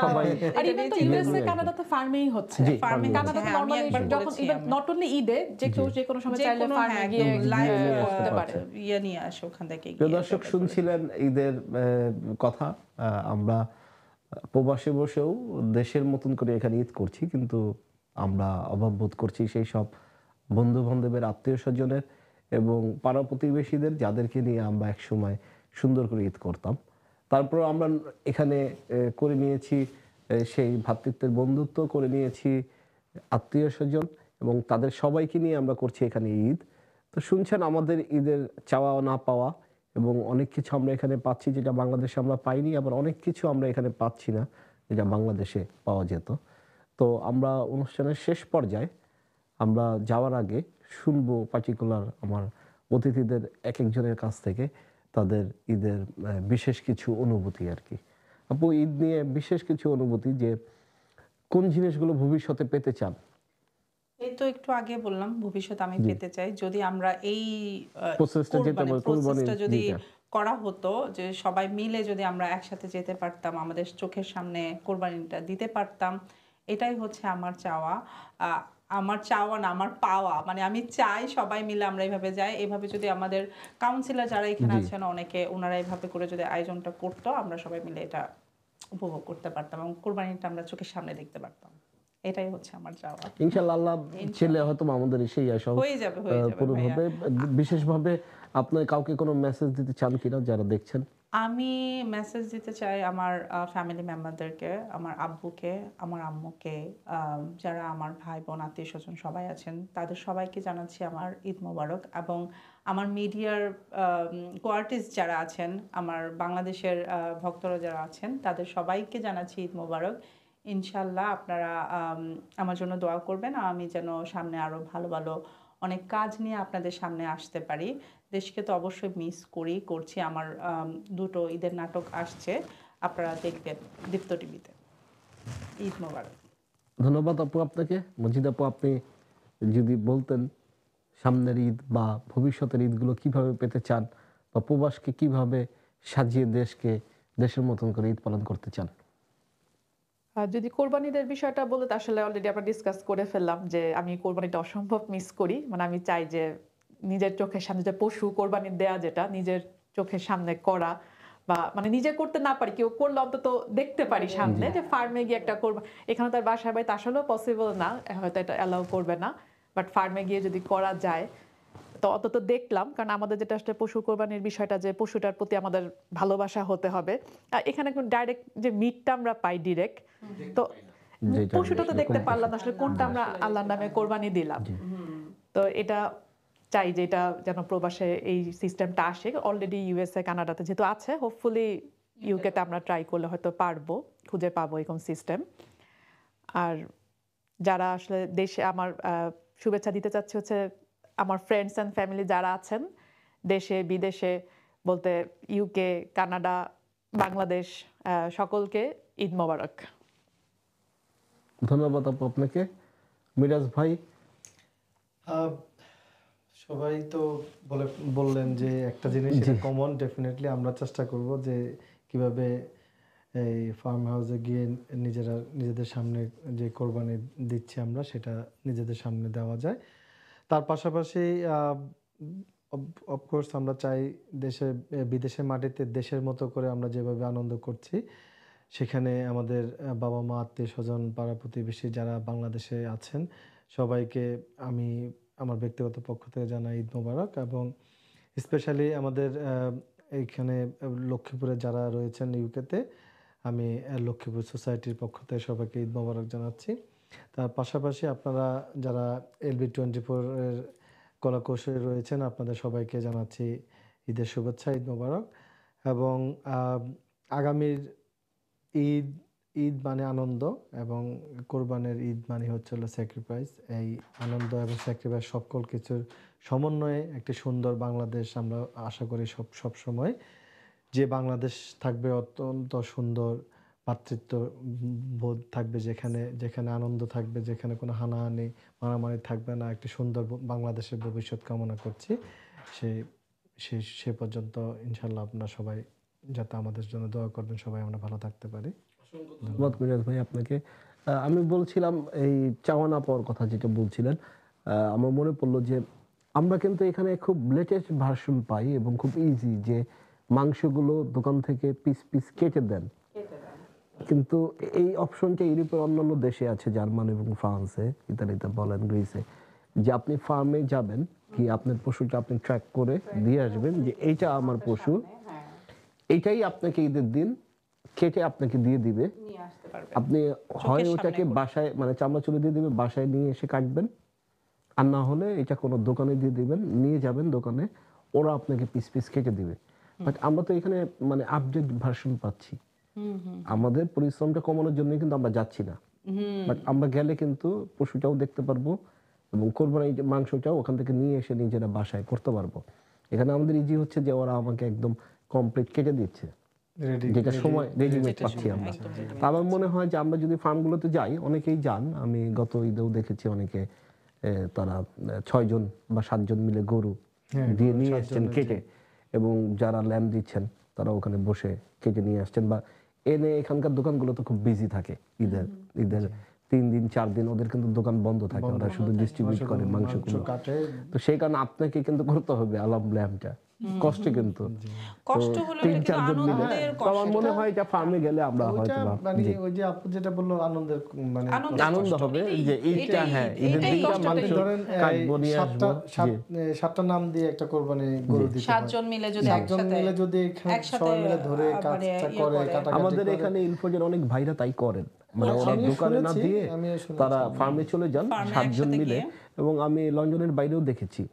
সবাই আর ইভেন তো ইউএসএ কানাডাতে ফার্মিং হচ্ছে, ফার্মিং কানাডাতে নরমালি যখন ইভেন নট অনলি ঈদে যে কেউ যে কোনো সময় চাইলে ফার্মে গিয়ে লাইভ করতে পারে, ইয়ে নিয়ে আসে ওখান থেকে। প্রিয় দর্শক শুনছিলেন ঈদের কথা। আমরা প্রবাসে বসেও দেশের মতন করে এখানে ঈদ করছি, কিন্তু আমরা অভাব বোধ করছি সেই সব বন্ধু বান্ধবের, আত্মীয় স্বজনের এবং পাড়া প্রতিবেশীদের, যাদেরকে নিয়ে আমরা এক সময় সুন্দর করে ঈদ করতাম। তারপর আমরা এখানে করে নিয়েছি সেই ভ্রাতৃত্বের বন্ধুত্ব, করে নিয়েছি আত্মীয় স্বজন, এবং তাদের সবাইকে নিয়ে আমরা করছি এখানে ঈদ। তো শুনছেন আমাদের ঈদের চাওয়া না পাওয়া, এবং অনেক কিছু আমরা এখানে পাচ্ছি যেটা বাংলাদেশে আমরা পাইনি, আবার অনেক কিছু আমরা এখানে পাচ্ছি না যেটা বাংলাদেশে পাওয়া যেত। তো আমরা অনুষ্ঠানের শেষ পর্যায়ে আমরা যাওয়ার আগে শুনবো পার্টিকুলার আমার অতিথিদের এক একজনের কাছ থেকে তাদের ঈদের বিশেষ কিছু অনুভূতি আর কি। আপু, ঈদ নিয়ে বিশেষ কিছু অনুভূতি, যে কোন জিনিসগুলো ভবিষ্যতে পেতে চান? এই তো একটু আগে বললাম ভবিষ্যতে আমি পেতে চাই, যদি আমরা এই প্রসেসটা যেটা বলে প্রসেসটা যদি করা হতো, যে সবাই মিলে যদি আমরা একসাথে যেতে পারতাম, আমাদের চোখের সামনে কোরবানিটা দিতে পারতাম, এটাই হচ্ছে আমার চাওয়া। আমার চাওয়া না, আমার পাওয়া, মানে আমি চাই সবাই মিলে আমরা এইভাবে যাই। এইভাবে যদি আমাদের কাউন্সিলর যারা এখানে আছেন অনেকে, ওনারা এইভাবে করে যদি আয়োজনটা করতো, আমরা সবাই মিলে এটা উপভোগ করতে পারতাম এবং কোরবানিটা আমরা চোখের সামনে দেখতে পারতাম। এটাই হচ্ছে আমার চাওয়া। ইনশাআল্লাহ আল্লাহ ছেলে হয়তো আমাদের সেই আশা হয়ে যাবে পূরণ হবে। বিশেষভাবে আপনার কাউকে কোনো মেসেজ দিতে চান কিনা যারা দেখছেন? আমি মেসেজ দিতে চাই আমার ফ্যামিলি মেম্বারদেরকে, আমার আব্বুকে, আমার আম্মুকে, যারা আমার ভাই বোন আত্মীয় স্বজন সবাই আছেন, তাদের সবাইকে জানাচ্ছি আমার ঈদ মোবারক। এবং আমার মিডিয়ার কোয়ার্টিস্ট যারা আছেন, আমার বাংলাদেশের ভক্তরা যারা আছেন, তাদের সবাইকে জানাচ্ছি ঈদ মোবারক। ইনশাল্লাহ আপনারা আমার জন্য দোয়া করবেন, আমি যেন সামনে আরও ভালো ভালো অনেক কাজ নিয়ে আপনাদের সামনে আসতে পারি। দেশকে তো অবশ্যই মিস করছি। আমার 2টো ঈদের নাটক আসছে, আপনারা দেখবেন দীপ্ত টিভিতে। ঈদ মোবারক। ধন্যবাদ আপু আপনাকে। মজিদ আপু, আপনি যদি বলতেন সামনের ঈদ বা ভবিষ্যতের ঈদগুলো কিভাবে পেতে চান, বা প্রবাসকে কিভাবে সাজিয়ে দেশের মতন করে ঈদ পালন করতে চান? যদি কোরবানিদের বিষয়টা বলে, তো আসলে অলরেডি আমরা ডিসকাস করে ফেললাম যে আমি কোরবানিটা অসম্ভব মিস করি। মানে আমি চাই যে নিজের চোখের সামনে যে পশু কোরবানি দেয়া, যেটা নিজের চোখের সামনে করা, বা মানে নিজে করতে না পারি, কেউ করলে অন্তত দেখতে পারি সামনে, যে ফার্মে গিয়ে একটা কোরবানি। এখানে তার বাসায় বাড়িতে আসলেও পসিবল না, হয়তো এটা অ্যালাউ করবে না, বাট ফার্মে গিয়ে যদি করা যায় তো অন্তত দেখলাম। কারণ আমাদের যেটা আসলে পশু কোরবানির বিষয়টা, যে পশুটার প্রতি আমাদের ভালোবাসা হতে হবে। আর এখানে ডাইরেক্ট যে মিটটা আমরা পাই ডিরেক্ট, তো পশুটা তো দেখতে পারলাম না আসলে কোনটা আমরা আল্লাহর নামে কোরবানি দিলাম। তো এটা চাই যে এটা যেন প্রবাসে এই সিস্টেমটা আসে। অলরেডি ইউএসএ কানাডাতে যেহেতু আছে, হোপফুলি ইউকেতে আমরা ট্রাই করলে হয়তো খুঁজে পাবো এরকম সিস্টেম। আর যারা আসলে দেশে, আমার শুভেচ্ছা দিতে চাচ্ছি হচ্ছে আমার ফ্রেন্ডস অ্যান্ড ফ্যামিলি যারা আছেন দেশে বিদেশে, বলতে ইউকে, কানাডা, বাংলাদেশ, সকলকে ঈদ মোবারক। ধন্যবাদ আপু আপনাকে। মিরাজ ভাই? সবাই তো বললেন যে একটা জিনিস কমন, ডেফিনেটলি আমরা চেষ্টা করব যে কিভাবে এই ফার্ম হাউসে গিয়ে নিজেদের সামনে যে কোরবানি দিচ্ছি আমরা সেটা নিজেদের সামনে দেওয়া যায়। তার পাশাপাশি অফকোর্স আমরা চাই বিদেশের মাটিতে দেশের মতো করে আমরা যেভাবে আনন্দ করছি সেখানে আমাদের বাবা মা আত্মীয় স্বজন পাড়া প্রতিবেশী যারা বাংলাদেশে আছেন সবাইকে আমি আমার ব্যক্তিগত পক্ষ থেকে জানাই ঈদ মোবারক। এবং স্পেশালি আমাদের এইখানে লক্ষ্মীপুরে যারা রয়েছেন ইউকেতে, আমি লক্ষ্মীপুর সোসাইটির পক্ষ থেকে সবাইকে ঈদ মোবারক জানাচ্ছি। তার পাশাপাশি আপনারা যারা LB24-এর কলাকৌশলে রয়েছেন আপনাদের সবাইকে জানাচ্ছি ঈদের শুভেচ্ছা, ঈদ মোবারক। এবং আগামীর ঈদ মানে আনন্দ এবং কোরবানের ঈদ মানে হচ্ছে স্যাক্রিফাইস। এই আনন্দ এবং স্যাক্রিফাইস সকল কিছুর সমন্বয়ে একটি সুন্দর বাংলাদেশ আমরা আশা করি সব সময়, যে বাংলাদেশ থাকবে অত্যন্ত সুন্দর, ভ্রাতৃত্ব বোধ থাকবে, যেখানে আনন্দ থাকবে, যেখানে কোনো হানাহানি মারামারি থাকবে না। একটি সুন্দর বাংলাদেশের ভবিষ্যৎ কামনা করছি। সে পর্যন্ত ইনশাল্লাহ আপনারা সবাই যাতে আমাদের জন্য দোয়া করবেন, সবাই আমরা ভালো থাকতে পারি। ধন্যবাদ মিরাজ ভাই আপনাকে। আমি বলছিলাম এই চাওয়া না পাওয়ার কথা যেটা বলছিলেন, আমার মনে পড়লো যে আমরা কিন্তু এখানে খুব লেটেস্ট ভার্সন পাই এবং খুব ইজি, যে মাংসগুলো দোকান থেকে পিস পিস কেটে দেন। কিন্তু এই অপশনটা ইউরোপের অন্যান্য দেশে আছে, জার্মান এবং ফ্রান্সে, ইতালিতে বলেন, গ্রিসে, যে আপনি ফার্মে যাবেন, কি আপনার পশুটা আপনি ট্র্যাক করে দিয়ে আসবেন যে এইটা আমার পশু, এইটাই আপনাকে ঈদের দিন কেটে আপনাকে দিয়ে দিবে। আপনি হয় ওটাকে বাসায় মানে চামড়া চুলে দিয়ে দিবে, বাসায় নিয়ে এসে কাটবেন, আর না হলে এটা কোনো দোকানে দিয়ে দিবেন, নিয়ে যাবেন দোকানে, ওরা আপনাকে পিস পিস কেটে দিবে। বাট আমরা তো এখানে মানে আপডেট ভার্সন পাচ্ছি। আমাদের পরিশ্রমটা কমানোর জন্য কিন্তু আমরা যাচ্ছি না, বাট আমরা গেলে কিন্তু পশুটাও দেখতে পারবো এবং কোরবানির মাংসটাও ওখান থেকে নিয়ে এসে নিজেরা বাসায় করতে পারবো। এখানে আমাদের ইজি হচ্ছে যে ওরা আমাকে একদম কমপ্লিট কেটে দিচ্ছে, যেটা সময় রেডিমেড পাচ্ছি আমরা। আমার মনে হয় যে আমরা যদি ফার্মগুলোতে যাই, অনেকেই যান, আমি গত ঈদেও দেখেছি অনেকে তারা 6 জন বা 7 জন মিলে গরু দিয়ে নিয়ে আসছেন কেটে, এবং যারা ল্যাম্প দিচ্ছেন তারা ওখানে বসে কেটে নিয়ে আসছেন বা এনে। এখানকার দোকানগুলো তো খুব বিজি থাকে ঈদের 3 দিন 4 দিন ওদের কিন্তু দোকান বন্ধ থাকে, ওরা শুধু ডিস্ট্রিবিউট করে মাংসগুলো। তো সেই কারণে আপনাকে কিন্তু করতে হবে আলাম ল্যাম্পটা, কষ্ট কিন্তু কষ্ট হলো, এটা কিন্তু আনন্দের কষ্ট। আমার মনে হয় যে ফার্মে গেলে আমরা হয়তো মানে ওই যে আপু যেটা বললো আনন্দের মানে আনন্দ হবে যে এইটা, হ্যাঁ ঈদের দিনটা মাংস কাটবো নিয়ে আসবো। 7টা নাম দিয়ে একটা কোরবানি গরু দিতে হয়, 7 জন মিলে যদি সবাই মিলে ধরে কাজটা করে কাটাকাটি। আমাদের এখানে ইলফোজের অনেক ভাইরা তাই করেন, মানে ওরা দোকানে না দিয়ে তারা ফার্মে চলে যান 7 জন মিলে। এবং আমি লন্ডনের বাইরেও দেখেছি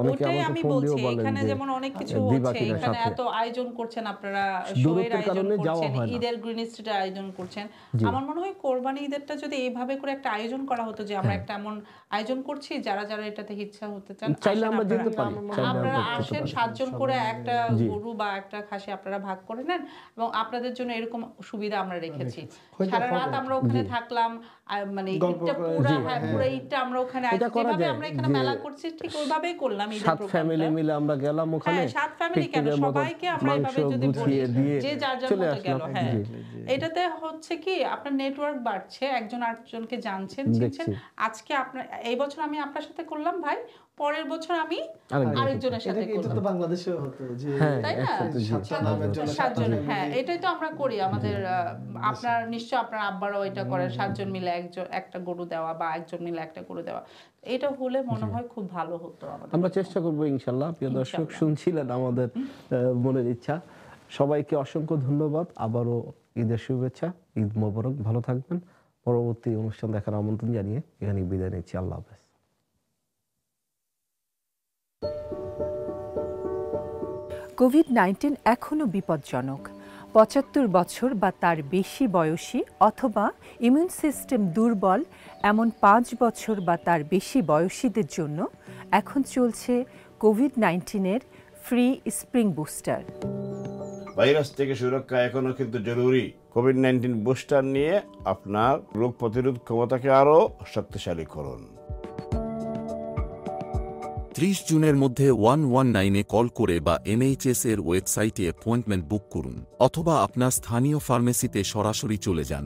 অনেকে আমাকে ফোন দিয়েও বলেন এখানে যে যেমন অনেক কিছু হচ্ছে, এখানে এত আয়োজন করছেন আপনারা, শোয়ের আয়োজন করছেন, ঈদের গ্রিন স্ট্রিটের আয়োজন করছেন। আমার মনে হয় কোরবানি ঈদেরটা যদি এইভাবে করে একটা আয়োজন করা হতো, যে আমরা একটা এমন আয়োজন করছি, যারা যারা এটাতে ইচ্ছা হতে চান চাইলে আমরা যেতে পারি, আপনারা আসেন 7 জন করে একটা গরু বা একটা খাসি আপনারা ভাগ করে নেন, এবং আপনাদের জন্য এরকম সুবিধা আমরা রেখেছি। সারা রাত আমরা ওখানে থাকলাম, মানে ঈদটা পুরো ঈদটা আমরা ওখানে যেভাবে আমরা এখানে মেলা করছি ঠিক ওইভাবে করলাম। ঈদের 7 ফ্যামিলি মিলে আমরা গেলাম ওখানে, 7 ফ্যামিলি কেন, সবাইকে আমরা এইভাবে যদি বলি যে যার যার মতো গেল। হ্যাঁ, এটাতে হচ্ছে কি আপনার নেটওয়ার্ক বাড়ছে, একজন আরেকজনকে জানছেন, চিনছেন। আজকে আপনার এই বছর আমি আপনার সাথে করলাম ভাই, পরের বছর আমি আরেকজনের সাথে করব। এটা তো বাংলাদেশেও হতো যে তাই না, 7 জন। হ্যাঁ, এটাই তো আমরা করি আমাদের। আপনার নিশ্চয় আপনার আব্বারাও এটা করেন, 7 জন মিলে একটা গরু দেওয়া বা একজন মিলে একটা গরু দেওয়া। এটা হলে মনে হয় খুব ভালো হতো আমাদের। আমরা চেষ্টা করব ইনশাআল্লাহ। প্রিয় দর্শক, শুনছিলেন আমাদের মনের ইচ্ছা। সবাইকে অসংখ্য ধন্যবাদ, আবারও ঈদের শুভেচ্ছা, ঈদ মোবারক, ভালো থাকবেন। পরবর্তী অনুষ্ঠান দেখার আমন্ত্রণ জানিয়ে এখানে বিদায় নিচ্ছি। আল্লাহ হাফেজ। কোভিড-19 এখনও বিপজ্জনক। 75 বছর বা তার বেশি বয়সী অথবা ইমিউন সিস্টেম দুর্বল এমন 5 বছর বা তার বেশি বয়সীদের জন্য এখন চলছে কোভিড-19-এর ফ্রি স্প্রিং বুস্টার। ভাইরাস থেকে সুরক্ষা এখনো কিন্তু জরুরি। কোভিড-19 বুস্টার নিয়ে আপনার রোগ প্রতিরোধ ক্ষমতাকে আরও শক্তিশালী করুন। 30 জুনের মধ্যে 119-এ কল করে বা NHS এর ওয়েবসাইটে অ্যাপয়েন্টমেন্ট বুক করুন, অথবা আপনার স্থানীয় ফার্মেসিতে সরাসরি চলে যান।